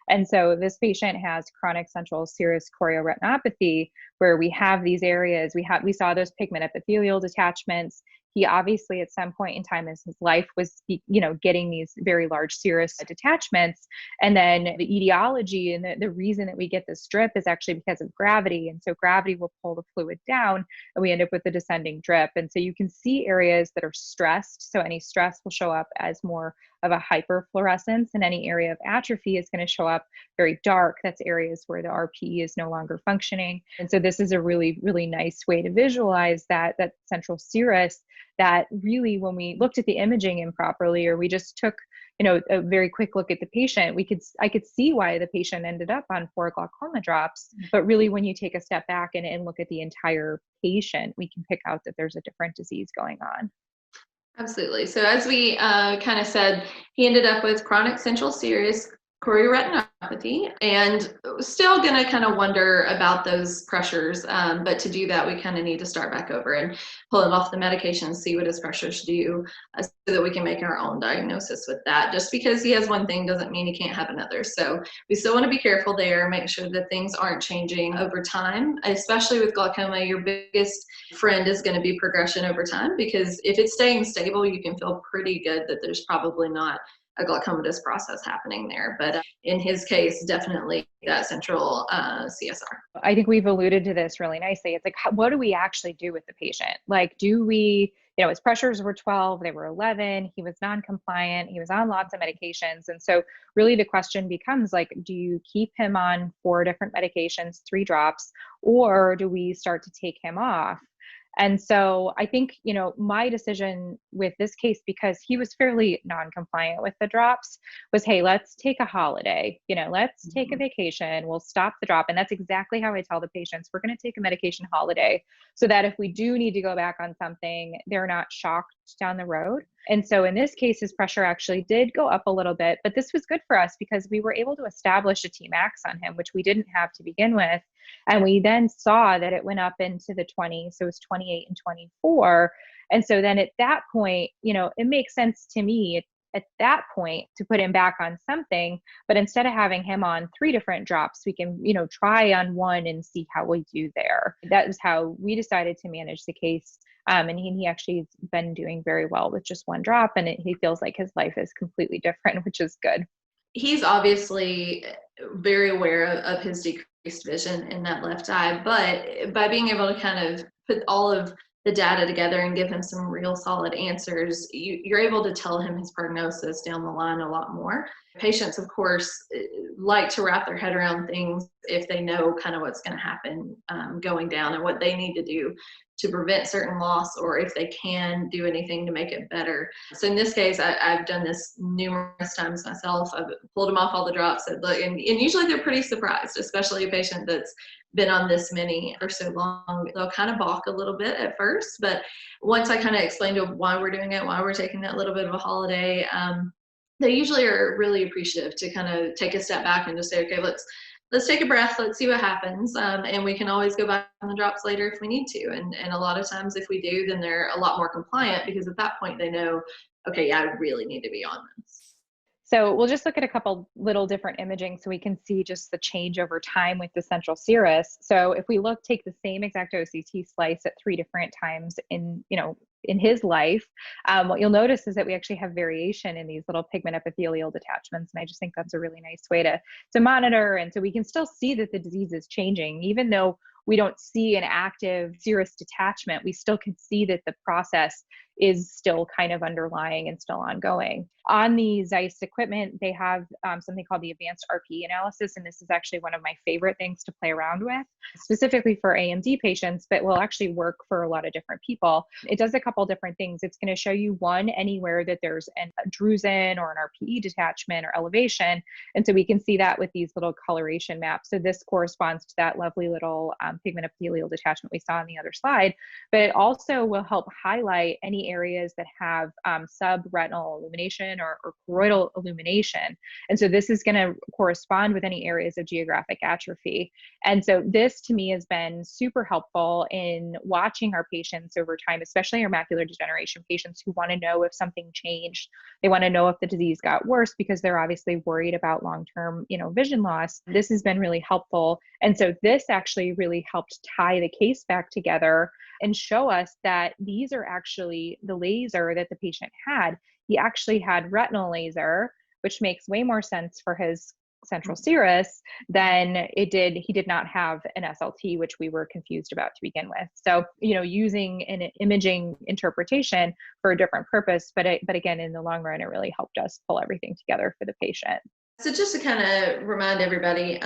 And so this patient has chronic central serous chorioretinopathy, where we have these areas, we saw those pigment epithelial detachments. He obviously at some point in time in his life was, getting these very large serous detachments. And then the etiology and the reason that we get this drip is actually because of gravity. And so gravity will pull the fluid down and we end up with a descending drip. And so you can see areas that are stressed. So any stress will show up as more of a hyperfluorescence, and any area of atrophy is going to show up very dark. That's areas where the RPE is no longer functioning. And so this is a really, really nice way to visualize that central serous, that really when we looked at the imaging improperly, or we just took a very quick look at the patient, I could see why the patient ended up on 4 glaucoma drops. But really when you take a step back and look at the entire patient, we can pick out that there's a different disease going on. Absolutely. So as we kind of said, he ended up with chronic central serous chorioretinopathy, and still going to kind of wonder about those pressures. But to do that, we kind of need to start back over and pull him off the medication, see what his pressures do, so that we can make our own diagnosis with that. Just because he has one thing doesn't mean he can't have another. So we still want to be careful there, make sure that things aren't changing over time, especially with glaucoma. Your biggest friend is going to be progression over time, because if it's staying stable, you can feel pretty good that there's probably not a glaucomatous process happening there. But in his case, definitely that central CSR. I think we've alluded to this really nicely. It's like, what do we actually do with the patient? Like, do we, his pressures were 12, they were 11, he was non-compliant, he was on lots of medications. And so really the question becomes like, do you keep him on 4 different medications, 3 drops, or do we start to take him off? And so I think, my decision with this case, because he was fairly non-compliant with the drops, was, hey, let's take a holiday, let's take a vacation, we'll stop the drop. And that's exactly how I tell the patients, we're going to take a medication holiday, so that if we do need to go back on something, they're not shocked down the road. And so in this case, his pressure actually did go up a little bit, but this was good for us because we were able to establish a Tmax on him, which we didn't have to begin with. And we then saw that it went up into the 20s, so it was 28 and 24. And so then at that point, it makes sense to me at that point to put him back on something, but instead of having him on 3 different drops, we can, try on 1 and see how we do there. That is how we decided to manage the case. And he actually has been doing very well with just 1 drop, and he feels like his life is completely different, which is good. He's obviously very aware of his decreased vision in that left eye, but by being able to kind of put all of the data together and give him some real solid answers, you're able to tell him his prognosis down the line a lot more. Patients, of course, like to wrap their head around things if they know kind of what's going to happen going down and what they need to do to prevent certain loss, or if they can do anything to make it better. So in this case, I've done this numerous times myself. I've pulled them off all the drops, and usually they're pretty surprised, especially a patient that's been on this many for so long. They'll kind of balk a little bit at first, but once I kind of explain to them why we're doing it, why we're taking that little bit of a holiday, they usually are really appreciative to kind of take a step back and just say, okay, let's take a breath, let's see what happens, and we can always go back on the drops later if we need to. And a lot of times if we do, then they're a lot more compliant, because at that point they know, okay, yeah, I really need to be on this. So we'll just look at a couple little different imaging so we can see just the change over time with the central serous. So if we take the same exact OCT slice at 3 different times in his life, what you'll notice is that we actually have variation in these little pigment epithelial detachments. And I just think that's a really nice way to monitor. And so we can still see that the disease is changing, even though we don't see an active serous detachment, we still can see that the process is still kind of underlying and still ongoing. On the Zeiss equipment, they have something called the advanced RPE analysis, and this is actually one of my favorite things to play around with, specifically for AMD patients, but will actually work for a lot of different people. It does a couple different things. It's going to show you, one, anywhere that there's a drusen or an RPE detachment or elevation, and so we can see that with these little coloration maps. So this corresponds to that lovely little pigment epithelial detachment we saw on the other slide, but it also will help highlight any any areas that have subretinal illumination or choroidal illumination. And so this is going to correspond with any areas of geographic atrophy. And so this to me has been super helpful in watching our patients over time, especially our macular degeneration patients who want to know if something changed. They want to know if the disease got worse because they're obviously worried about long-term, vision loss. This has been really helpful. And so this actually really helped tie the case back together and show us that these are actually the laser that the patient had. He actually had retinal laser, which makes way more sense for his central serous than it did. He did not have an SLT, which we were confused about to begin with. So, using an imaging interpretation for a different purpose, but again, in the long run, it really helped us pull everything together for the patient. So just to kind of remind everybody,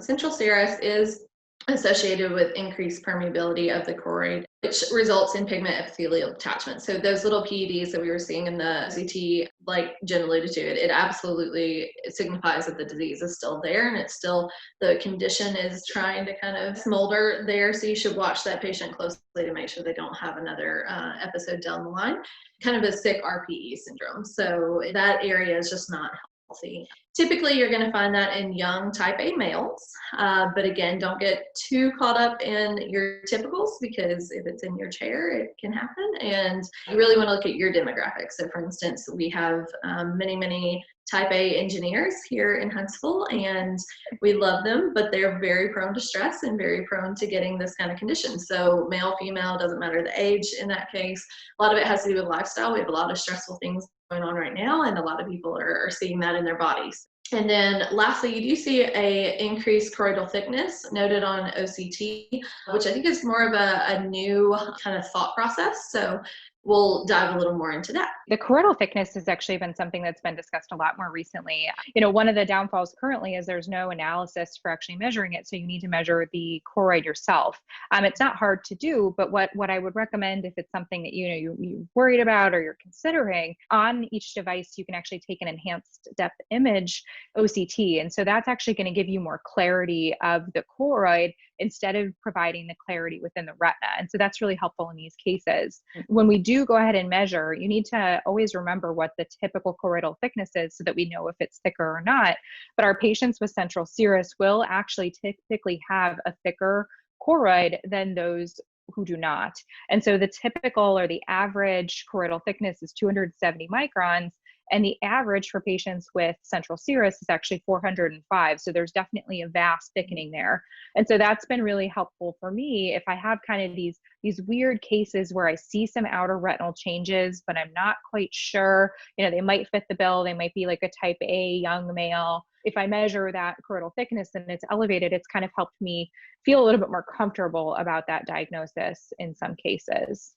central serous is associated with increased permeability of the choroid, which results in pigment epithelial detachment. So those little PEDs that we were seeing in the CT, like Jen alluded to, it absolutely signifies that the disease is still there, and it's still, the condition is trying to kind of smolder there. So you should watch that patient closely to make sure they don't have another episode down the line, kind of a sick RPE syndrome. So that area is just not healthy. Typically, you're going to find that in young type A males, but again, don't get too caught up in your typicals, because if it's in your chair, it can happen, and you really want to look at your demographics. So for instance, we have many type A engineers here in Huntsville, and we love them, but they're very prone to stress and very prone to getting this kind of condition. So male, female, doesn't matter the age in that case. A lot of it has to do with lifestyle. We have a lot of stressful things going on right now, and a lot of people are seeing that in their bodies. And then lastly, you do see a increased choroidal thickness noted on OCT, which I think is more of a new kind of thought process. So we'll dive a little more into that. The choroidal thickness has actually been something that's been discussed a lot more recently. One of the downfalls currently is there's no analysis for actually measuring it. So you need to measure the choroid yourself. It's not hard to do, but what I would recommend, if it's something that you're worried about or you're considering, on each device you can actually take an enhanced depth image OCT. And so that's actually going to give you more clarity of the choroid instead of providing the clarity within the retina. And so that's really helpful in these cases. When we do go ahead and measure, you need to always remember what the typical choroidal thickness is so that we know if it's thicker or not. But our patients with central serous will actually typically have a thicker choroid than those who do not. And so the typical or the average choroidal thickness is 270 microns. And the average for patients with central serous is actually 405. So there's definitely a vast thickening there. And so that's been really helpful for me if I have kind of these weird cases where I see some outer retinal changes, but I'm not quite sure, they might fit the bill. They might be like a type A young male. If I measure that choroidal thickness and it's elevated, it's kind of helped me feel a little bit more comfortable about that diagnosis in some cases.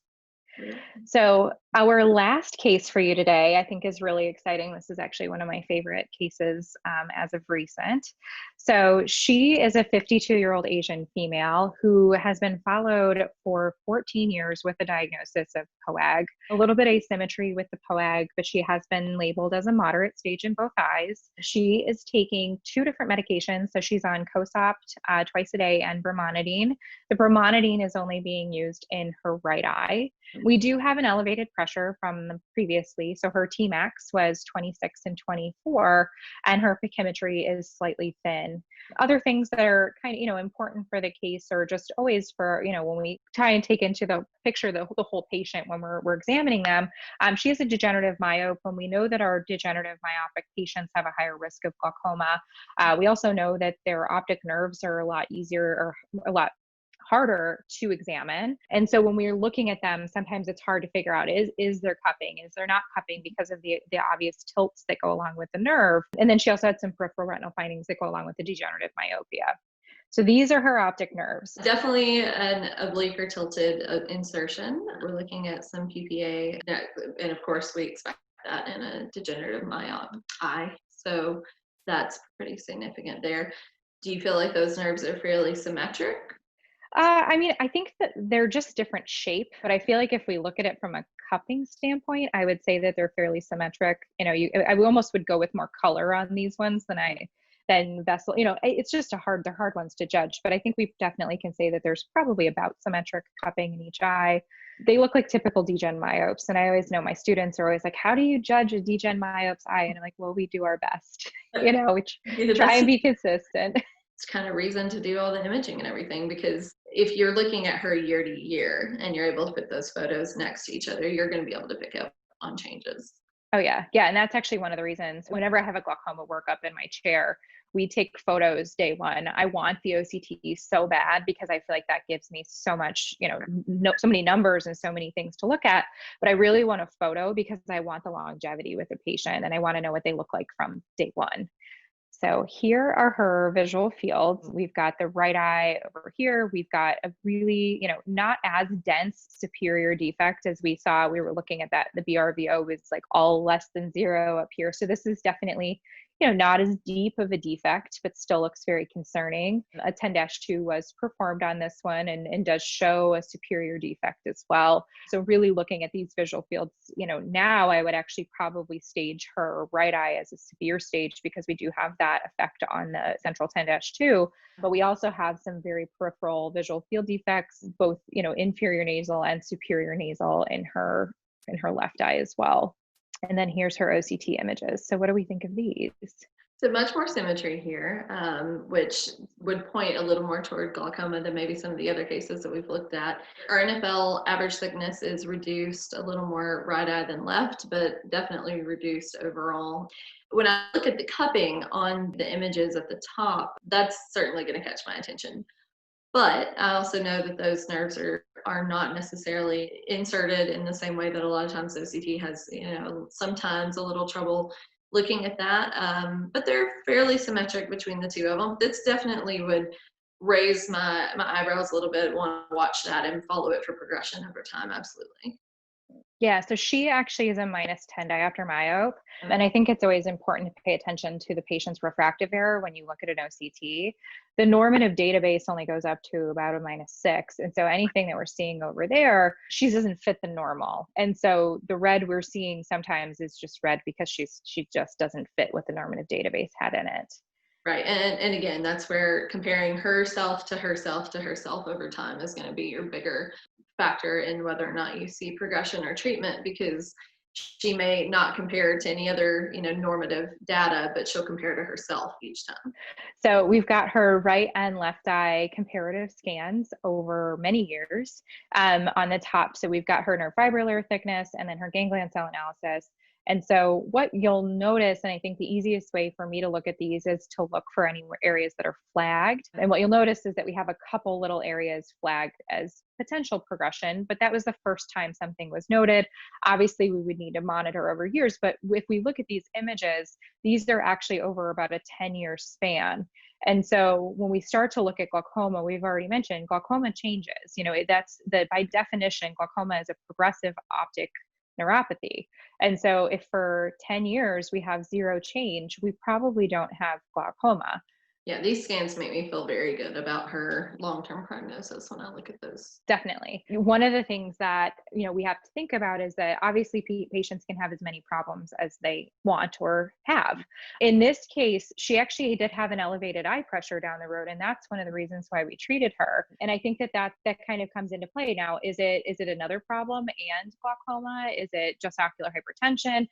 So our last case for you today, I think, is really exciting. This is actually one of my favorite cases as of recent. So she is a 52-year-old Asian female who has been followed for 14 years with a diagnosis of POAG. A little bit asymmetry with the POAG, but she has been labeled as a moderate stage in both eyes. She is taking 2 different medications. So she's on Cosopt twice a day and brimonidine. The brimonidine is only being used in her right eye. We do have an elevated pressure from previously. So her Tmax was 26 and 24, and her pachymetry is slightly thin. Other things that are kind of, important for the case, or just always for, when we try and take into the picture the whole patient when we're examining them, she has a degenerative myope, and we know that our degenerative myopic patients have a higher risk of glaucoma. We also know that their optic nerves are a lot easier, or a lot harder to examine. And so when we're looking at them, sometimes it's hard to figure out, is there cupping? Is there not cupping, because of the obvious tilts that go along with the nerve? And then she also had some peripheral retinal findings that go along with the degenerative myopia. So these are her optic nerves. Definitely an oblique or tilted insertion. We're looking at some PPA, and of course we expect that in a degenerative myope eye. So that's pretty significant there. Do you feel like those nerves are fairly symmetric? I think that they're just different shape, but I feel like if we look at it from a cupping standpoint, I would say that they're fairly symmetric. I almost would go with more color on these ones than I then vessel, it's just they're hard ones to judge. But I think we definitely can say that there's probably about symmetric cupping in each eye. They look like typical degen myopes. And I always know my students are always like, how do you judge a degen myope's eye? And I'm like, well, we do our best, we try and be consistent. It's kind of reason to do all the imaging and everything, because if you're looking at her year to year and you're able to put those photos next to each other, you're going to be able to pick up on changes. Oh yeah. Yeah. And that's actually one of the reasons whenever I have a glaucoma workup in my chair, we take photos day one. I want the OCT so bad because I feel like that gives me so much, so many numbers and so many things to look at. But I really want a photo because I want the longevity with the patient and I want to know what they look like from day one. So here are her visual fields. We've got the right eye over here. We've got a really, not as dense superior defect as we saw. We were looking at that. The BRVO was like all less than 0 up here. So this is definitely, not as deep of a defect, but still looks very concerning. A 10-2 was performed on this one and does show a superior defect as well. So really looking at these visual fields, now I would actually probably stage her right eye as a severe stage because we do have that effect on the central 10-2, but we also have some very peripheral visual field defects, both, inferior nasal and superior nasal in her left eye as well. And then here's her OCT images. So what do we think of these? So much more symmetry here, which would point a little more toward glaucoma than maybe some of the other cases that we've looked at. Our NFL average thickness is reduced a little more right eye than left, but definitely reduced overall. When I look at the cupping on the images at the top, that's certainly going to catch my attention. But I also know that those nerves are not necessarily inserted in the same way that a lot of times OCT has, sometimes a little trouble looking at that. But they're fairly symmetric between the two of them. This definitely would raise my eyebrows a little bit, want to watch that and follow it for progression over time. Absolutely. Yeah, so she actually is a -10 diopter myope. And I think it's always important to pay attention to the patient's refractive error when you look at an OCT. The normative database only goes up to about a -6. And so anything that we're seeing over there, she doesn't fit the normal. And so the red we're seeing sometimes is just red because she just doesn't fit what the normative database had in it. Right. And again, that's where comparing herself to herself to herself over time is going to be your bigger factor in whether or not you see progression or treatment, because she may not compare to any other, normative data, but she'll compare to herself each time. So we've got her right and left eye comparative scans over many years on the top. So we've got her neurofibrillary thickness and then her ganglion cell analysis. And so what you'll notice, and I think the easiest way for me to look at these is to look for any areas that are flagged. And what you'll notice is that we have a couple little areas flagged as potential progression, but that was the first time something was noted. Obviously, we would need to monitor over years, but if we look at these images, these are actually over about a 10-year span. And so when we start to look at glaucoma, we've already mentioned glaucoma changes. That's by definition, glaucoma is a progressive optic neuropathy. And so if for 10 years we have 0 change, we probably don't have glaucoma. Yeah, these scans make me feel very good about her long-term prognosis when I look at those. Definitely. One of the things that, we have to think about is that obviously patients can have as many problems as they want or have. In this case, she actually did have an elevated eye pressure down the road, and that's one of the reasons why we treated her. And I think that kind of comes into play now. Is it another problem and glaucoma? Is it just ocular hypertension?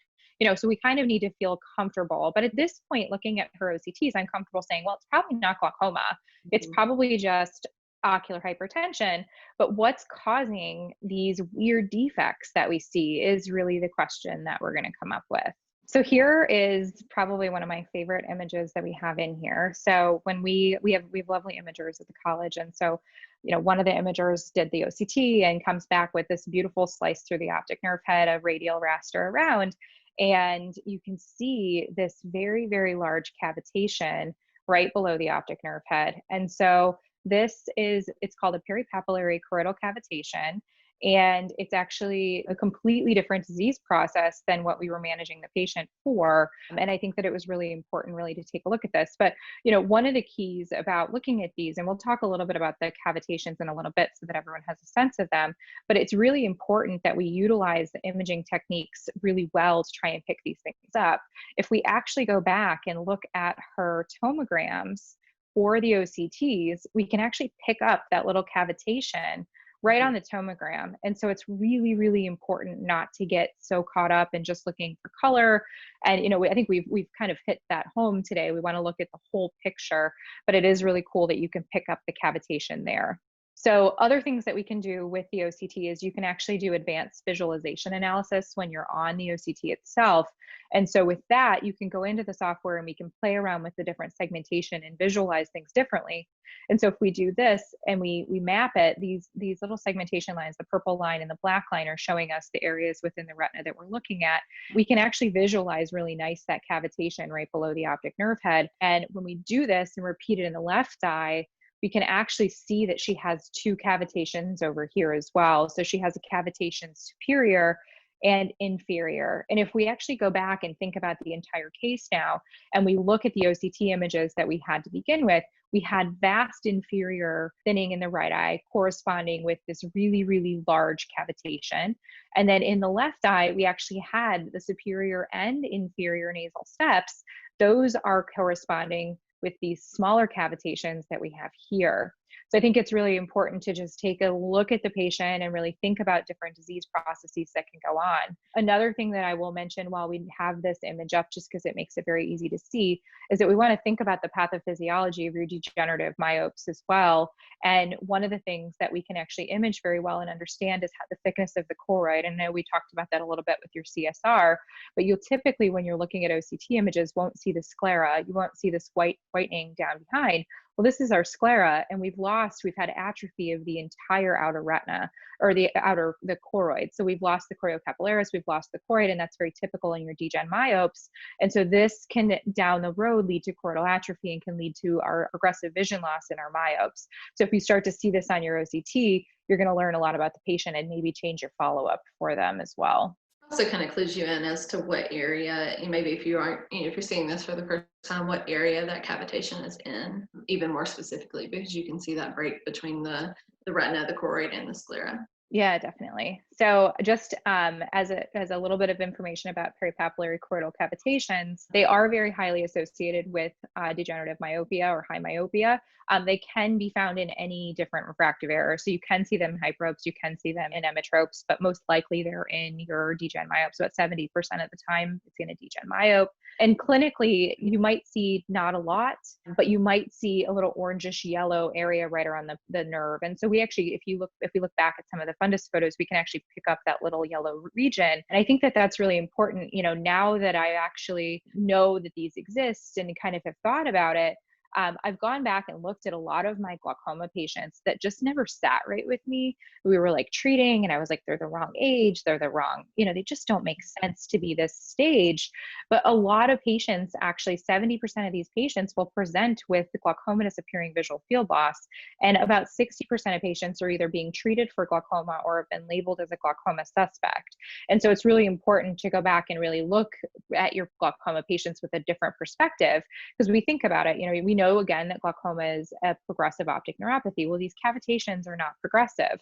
So we kind of need to feel comfortable. But at this point, looking at her OCTs, I'm comfortable saying, well, it's probably not glaucoma. It's probably just ocular hypertension. But what's causing these weird defects that we see is really the question that we're going to come up with. So here is probably one of my favorite images that we have in here. So when we have lovely imagers at the college. And so, one of the imagers did the OCT and comes back with this beautiful slice through the optic nerve head, a radial raster around. And you can see this very, very large cavitation right below the optic nerve head. And so it's called a peripapillary choroidal cavitation. And it's actually a completely different disease process than what we were managing the patient for. And I think that it was really important really to take a look at this. But, one of the keys about looking at these, and we'll talk a little bit about the cavitations in a little bit so that everyone has a sense of them, but it's really important that we utilize the imaging techniques really well to try and pick these things up. If we actually go back and look at her tomograms for the OCTs, we can actually pick up that little cavitation right on the tomogram. And so it's really, really important not to get so caught up in just looking for color. And, I think we've kind of hit that home today. We want to look at the whole picture, but it is really cool that you can pick up the cavitation there. So other things that we can do with the OCT is you can actually do advanced visualization analysis when you're on the OCT itself. And so with that, you can go into the software and we can play around with the different segmentation and visualize things differently. And so if we do this and we map it, these little segmentation lines, the purple line and the black line, are showing us the areas within the retina that we're looking at. We can actually visualize really nice that cavitation right below the optic nerve head. And when we do this and repeat it in the left eye, we can actually see that she has two cavitations over here as well. So she has a cavitation superior and inferior. And if we actually go back and think about the entire case now, and we look at the OCT images that we had to begin with, we had vast inferior thinning in the right eye corresponding with this really, really large cavitation. And then in the left eye, we actually had the superior and inferior nasal steps. Those are corresponding with these smaller cavitations that we have here. So I think it's really important to just take a look at the patient and really think about different disease processes that can go on. Another thing that I will mention while we have this image up, just because it makes it very easy to see, is that we want to think about the pathophysiology of your degenerative myopes as well. And one of the things that we can actually image very well and understand is the thickness of the choroid. And I know we talked about that a little bit with your CSR, but you'll typically, when you're looking at OCT images, won't see the sclera. You won't see this whitening down behind. Well, this is our sclera, and we've had atrophy of the entire outer retina, or the choroid. So we've lost the choriocapillaris, we've lost the choroid, and that's very typical in your degen myopes. And so this can, down the road, lead to choroidal atrophy and can lead to our progressive vision loss in our myopes. So if you start to see this on your OCT, you're going to learn a lot about the patient and maybe change your follow-up for them as well. Also kind of clues you in as to what area, maybe if you aren't, if you're seeing this for the first time, what area that cavitation is in, even more specifically, because you can see that break between the retina, the choroid, and the sclera. Yeah, definitely. So just as a little bit of information about peripapillary choroidal cavitations, they are very highly associated with degenerative myopia or high myopia. They can be found in any different refractive error. So you can see them in hyperopes, you can see them in emmetropes, but most likely they're in your degen myope. So about 70% of the time it's in a degen myope. And clinically, you might see not a lot, but you might see a little orangish yellow area right around the nerve. And so we actually, if we look back at some of the fundus photos, we can actually pick up that little yellow region. And I think that that's really important. Now that I actually know that these exist and kind of have thought about it, I've gone back and looked at a lot of my glaucoma patients that just never sat right with me. We were like treating, and I was like, they're the wrong age, they're the wrong, they just don't make sense to be this stage. But a lot of patients, actually 70% of these patients will present with the glaucomatous appearing visual field loss. And about 60% of patients are either being treated for glaucoma or have been labeled as a glaucoma suspect. And so it's really important to go back and really look at your glaucoma patients with a different perspective, because we think about it, we know again that glaucoma is a progressive optic neuropathy. Well, these cavitations are not progressive.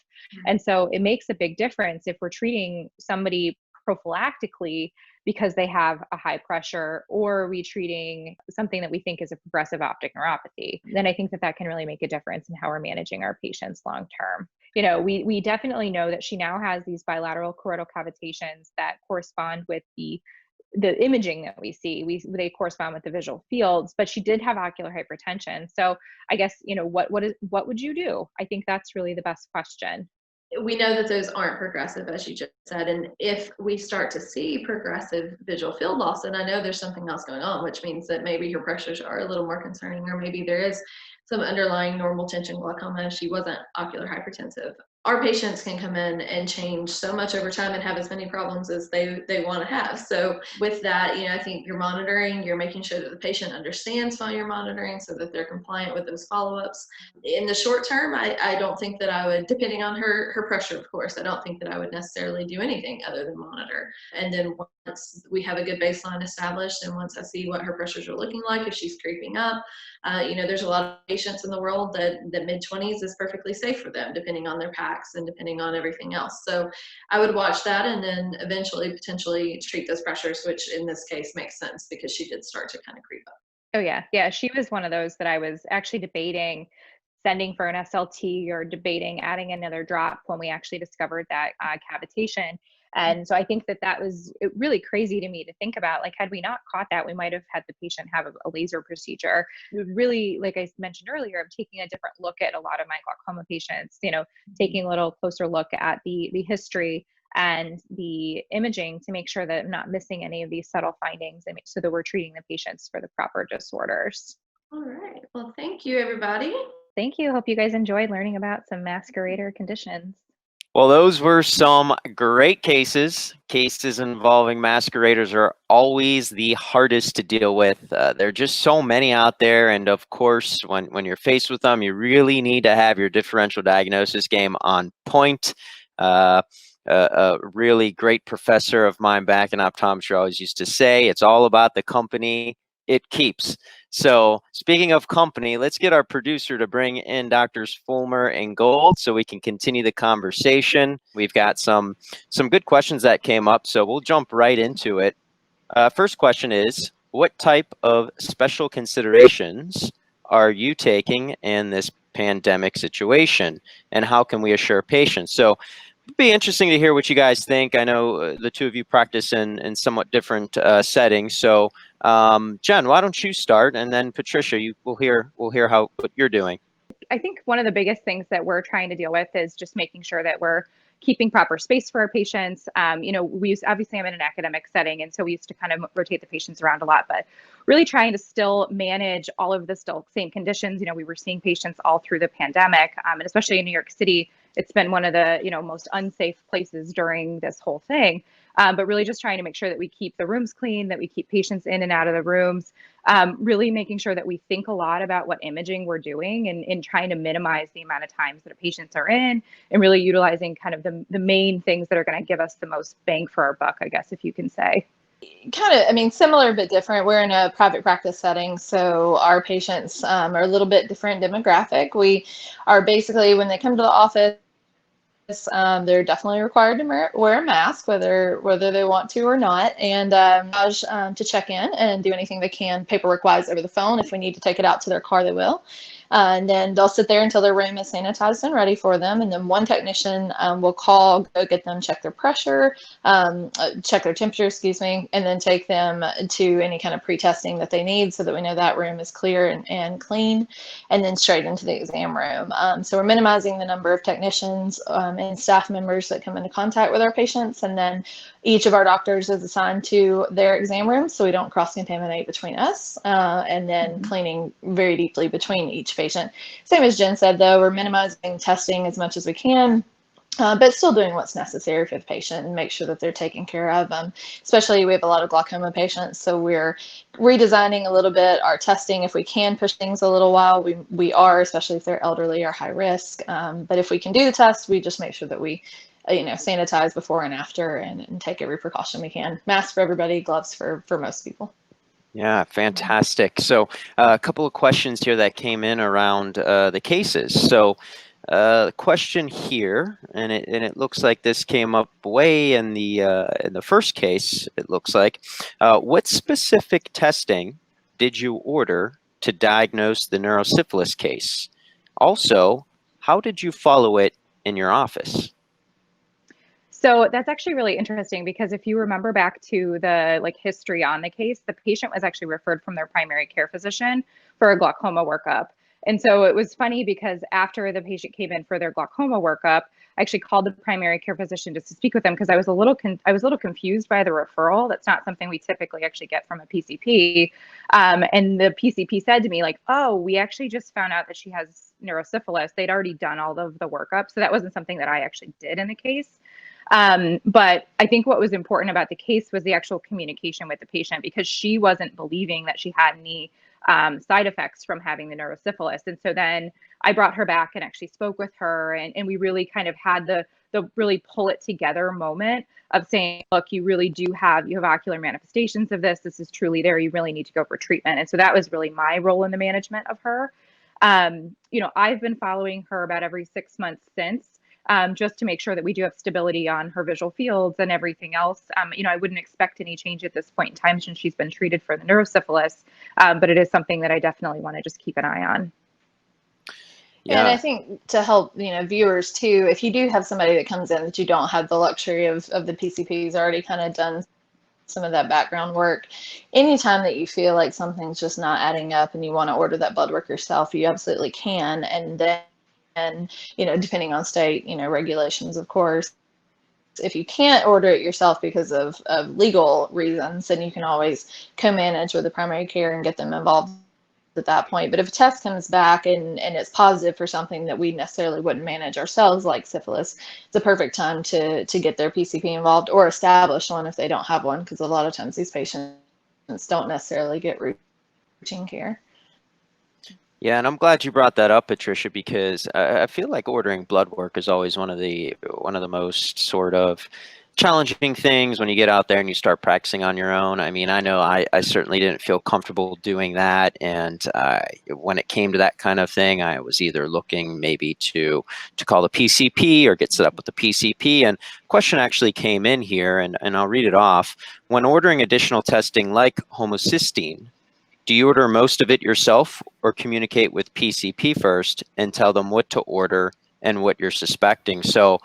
And so it makes a big difference if we're treating somebody prophylactically because they have a high pressure, or are we treating something that we think is a progressive optic neuropathy. Then I think that can really make a difference in how we're managing our patients long term. We definitely know that she now has these bilateral choroidal cavitations that correspond with the imaging that we see. They correspond with the visual fields, but she did have ocular hypertension. So I guess, what would you do? I think that's really the best question. We know that those aren't progressive, as you just said. And if we start to see progressive visual field loss, then I know there's something else going on, which means that maybe your pressures are a little more concerning, or maybe there is some underlying normal tension glaucoma. She wasn't ocular hypertensive. Our patients can come in and change so much over time and have as many problems as they want to have. So with that, I think you're monitoring, you're making sure that the patient understands while you're monitoring so that they're compliant with those follow-ups. In the short term, I don't think that I would, depending on her pressure, of course, I don't think that I would necessarily do anything other than monitor. And then once we have a good baseline established, and once I see what her pressures are looking like, if she's creeping up, there's a lot of patients in the world that mid-20s is perfectly safe for them, depending on their packs and depending on everything else. So I would watch that and then eventually potentially treat those pressures, which in this case makes sense because she did start to kind of creep up. Oh yeah. Yeah. She was one of those that I was actually debating sending for an SLT or debating adding another drop when we actually discovered that cavitation. And so I think that was really crazy to me to think about. Like, had we not caught that, we might have had the patient have a laser procedure. It would really, like I mentioned earlier, of taking a different look at a lot of my glaucoma patients, taking a little closer look at the history and the imaging to make sure that I'm not missing any of these subtle findings, and so that we're treating the patients for the proper disorders. All right. Well, thank you, everybody. Thank you. Hope you guys enjoyed learning about some masquerader conditions. Well, those were some great cases. Cases involving masqueraders are always the hardest to deal with. There are just so many out there. And of course, when you're faced with them, you really need to have your differential diagnosis game on point. A really great professor of mine back in optometry always used to say, it's all about the company it keeps. So speaking of company, let's get our producer to bring in Doctors Fulmer and Gould so we can continue the conversation. We've got some good questions that came up, so we'll jump right into it. First question is, what type of special considerations are you taking in this pandemic situation, and how can we assure patients? So it'd be interesting to hear what you guys think. I know the two of you practice in somewhat different settings. So Jen, why don't you start, and then Patricia, we'll hear what you're doing. I think one of the biggest things that we're trying to deal with is just making sure that we're keeping proper space for our patients. Obviously I'm in an academic setting, and so we used to kind of rotate the patients around a lot, but really trying to still manage all of the same conditions. We were seeing patients all through the pandemic, and especially in New York City, it's been one of the most unsafe places during this whole thing. But really just trying to make sure that we keep the rooms clean, that we keep patients in and out of the rooms, really making sure that we think a lot about what imaging we're doing, and trying to minimize the amount of times that patients are in, and really utilizing kind of the main things that are going to give us the most bang for our buck, I guess, if you can say. Similar but different. We're in a private practice setting, so our patients are a little bit different demographic. We are basically, when they come to the office, they're definitely required to wear a mask, whether they want to or not, and to check in and do anything they can paperwork-wise over the phone. If we need to take it out to their car, they will. And then they'll sit there until their room is sanitized and ready for them. And then one technician will call, go get them, check their pressure, check their temperature, and then take them to any kind of pre-testing that they need so that we know that room is clear and clean, and then straight into the exam room. So we're minimizing the number of technicians and staff members that come into contact with our patients. And then each of our doctors is assigned to their exam room so we don't cross-contaminate between us, and then cleaning very deeply between each patient. Same as Jen said, though, we're minimizing testing as much as we can, but still doing what's necessary for the patient and make sure that they're taken care of. Especially we have a lot of glaucoma patients, so we're redesigning a little bit our testing. If we can push things a little while, we are, especially if they're elderly or high risk. But if we can do the test, we just make sure that we sanitize before and after, and take every precaution we can. Masks for everybody, gloves for most people. Yeah, fantastic. So a couple of questions here that came in around the cases. So question here, and it looks like this came up way in the first case. It looks like, what specific testing did you order to diagnose the neurosyphilis case? Also, how did you follow it in your office? So that's actually really interesting, because if you remember back to the history on the case, the patient was actually referred from their primary care physician for a glaucoma workup. And so it was funny because after the patient came in for their glaucoma workup, I actually called the primary care physician just to speak with him because I was a little confused by the referral. That's not something we typically actually get from a PCP. And the PCP said to me, like, oh, we actually just found out that she has neurosyphilis. They'd already done all of the workup. So that wasn't something that I actually did in the case. But I think what was important about the case was the actual communication with the patient, because she wasn't believing that she had any side effects from having the neurosyphilis. And so then I brought her back and actually spoke with her, and we really kind of had the really pull it together moment of saying, look, you really do have ocular manifestations of this. This is truly there. You really need to go for treatment. And so that was really my role in the management of her. You know, I've been following her about every 6 months since, just to make sure that we do have stability on her visual fields and everything else. You know, I wouldn't expect any change at this point in time since she's been treated for the neurosyphilis, but it is something that I definitely want to just keep an eye on. Yeah. And I think to help, you know, viewers too, if you do have somebody that comes in that you don't have the luxury of the PCPs already kind of done some of that background work, anytime that you feel like something's just not adding up and you want to order that blood work yourself, you absolutely can. And then, you know, depending on state, you know, regulations, of course, if you can't order it yourself because of legal reasons, then you can always co-manage with the primary care and get them involved at that point. But if a test comes back and it's positive for something that we necessarily wouldn't manage ourselves, like syphilis, it's a perfect time to get their PCP involved or establish one if they don't have one, because a lot of times these patients don't necessarily get routine care. Yeah, and I'm glad you brought that up, Patricia, because I feel like ordering blood work is always one of the most sort of challenging things when you get out there and you start practicing on your own. I mean, I know I certainly didn't feel comfortable doing that, and when it came to that kind of thing, I was either looking maybe to call the PCP or get set up with the PCP. And a question actually came in here, and I'll read it off. When ordering additional testing like homocysteine, do you order most of it yourself or communicate with PCP first and tell them what to order and what you're suspecting? So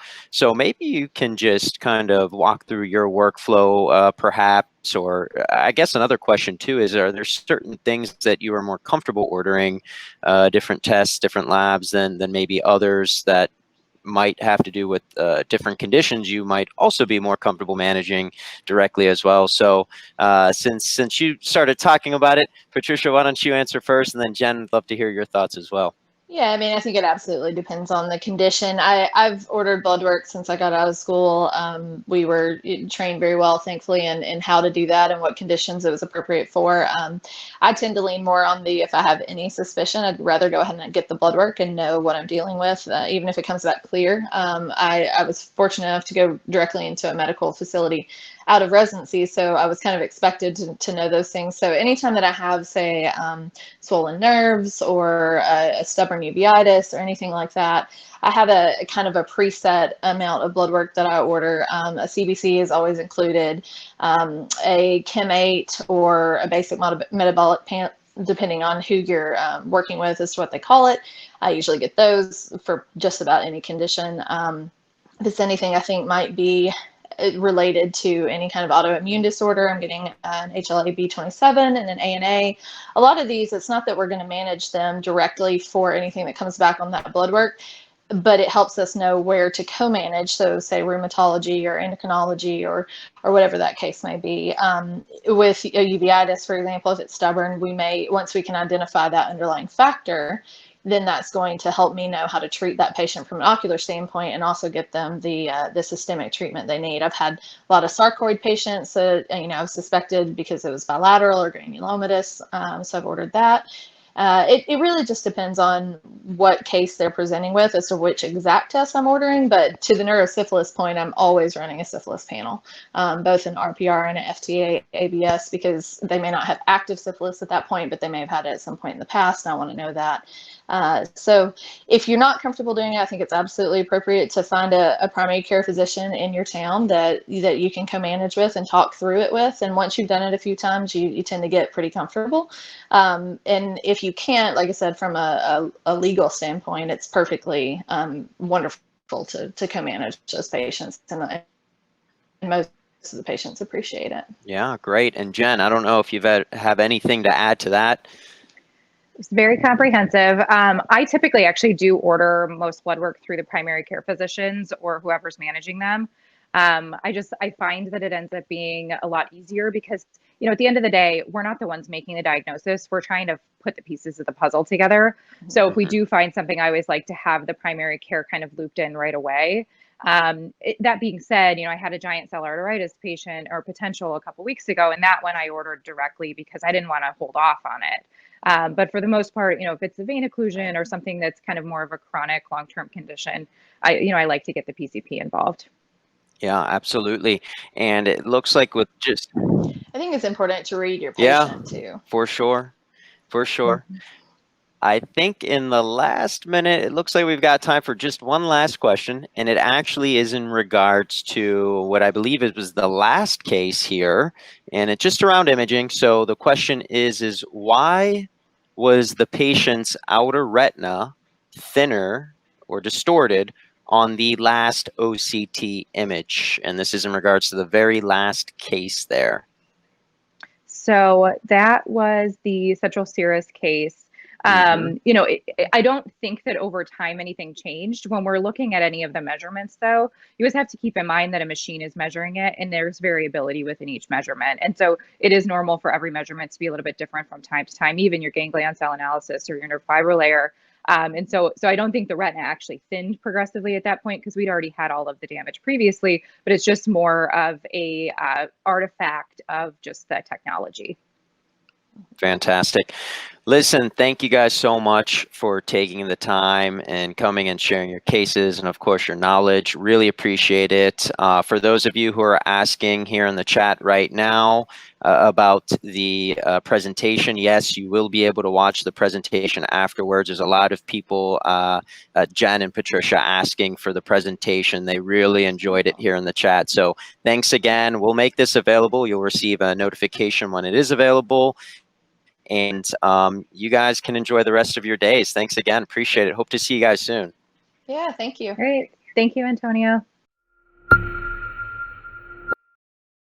maybe you can just kind of walk through your workflow, perhaps, or I guess another question too is, are there certain things that you are more comfortable ordering, different tests, different labs than maybe others that might have to do with different conditions you might also be more comfortable managing directly as well? So since you started talking about it, Patricia, why don't you answer first, and then Jen, I'd love to hear your thoughts as well. Yeah, I mean, I think it absolutely depends on the condition. I've ordered blood work since I got out of school. We were trained very well, thankfully, in how to do that and what conditions it was appropriate for. I tend to lean more on if I have any suspicion, I'd rather go ahead and get the blood work and know what I'm dealing with, even if it comes back clear. I was fortunate enough to go directly into a medical facility out of residency, so I was kind of expected to know those things. So anytime that I have, say, swollen nerves or a stubborn uveitis or anything like that, I have a kind of a preset amount of blood work that I order. A CBC is always included, a Chem 8 or a basic metabolic panel, depending on who you're working with, is what they call it. I usually get those for just about any condition. If it's anything I think might be related to any kind of autoimmune disorder, I'm getting an HLA-B27 and an ANA. A lot of these, it's not that we're going to manage them directly for anything that comes back on that blood work, but it helps us know where to co-manage. So say rheumatology or endocrinology or whatever that case may be. With uveitis, for example, if it's stubborn, we may, once we can identify that underlying factor, then that's going to help me know how to treat that patient from an ocular standpoint and also get them the systemic treatment they need. I've had a lot of sarcoid patients that, I've suspected because it was bilateral or granulomatous, so I've ordered that. It really just depends on what case they're presenting with as to which exact test I'm ordering. But to the neurosyphilis point, I'm always running a syphilis panel, both an RPR and an FTA ABS, because they may not have active syphilis at that point, but they may have had it at some point in the past, and I want to know that. So if you're not comfortable doing it, I think it's absolutely appropriate to find a primary care physician in your town that you can co-manage with and talk through it with. And once you've done it a few times, you tend to get pretty comfortable. And if you can't, like I said, from a legal standpoint, it's perfectly wonderful to co-manage those patients, and most of the patients appreciate it. Yeah, great. And Jen, I don't know if you have anything to add to that. It's very comprehensive. I typically actually do order most blood work through the primary care physicians or whoever's managing them. I find that it ends up being a lot easier because, at the end of the day, we're not the ones making the diagnosis. We're trying to put the pieces of the puzzle together. So if we do find something, I always like to have the primary care kind of looped in right away. That being said, I had a giant cell arteritis patient or potential a couple weeks ago, and that one I ordered directly because I didn't want to hold off on it. But for the most part, if it's a vein occlusion or something that's kind of more of a chronic long-term condition, I like to get the PCP involved. Yeah, absolutely. And it looks like with just, I think it's important to read your patient too. for sure. For sure. I think in the last minute, it looks like we've got time for just one last question, and it actually is in regards to what I believe it was the last case here, and it's just around imaging. So the question is why was the patient's outer retina thinner or distorted on the last OCT image? And this is in regards to the very last case there. So that was the central serous case. I don't think that over time anything changed. When we're looking at any of the measurements, though, you always have to keep in mind that a machine is measuring it and there's variability within each measurement. And so it is normal for every measurement to be a little bit different from time to time, even your ganglion cell analysis or your nerve fiber layer. And so I don't think the retina actually thinned progressively at that point because we'd already had all of the damage previously, but it's just more of a artifact of just the technology. Fantastic. Listen, thank you guys so much for taking the time and coming and sharing your cases and, of course, your knowledge. Really appreciate it. For those of you who are asking here in the chat right now about the presentation, yes, you will be able to watch the presentation afterwards. There's a lot of people, Jen and Patricia, asking for the presentation. They really enjoyed it here in the chat. So thanks again. We'll make this available. You'll receive a notification when it is available. And you guys can enjoy the rest of your days. Thanks again. Appreciate it. Hope to see you guys soon. Yeah, thank you. Great. Thank you, Antonio.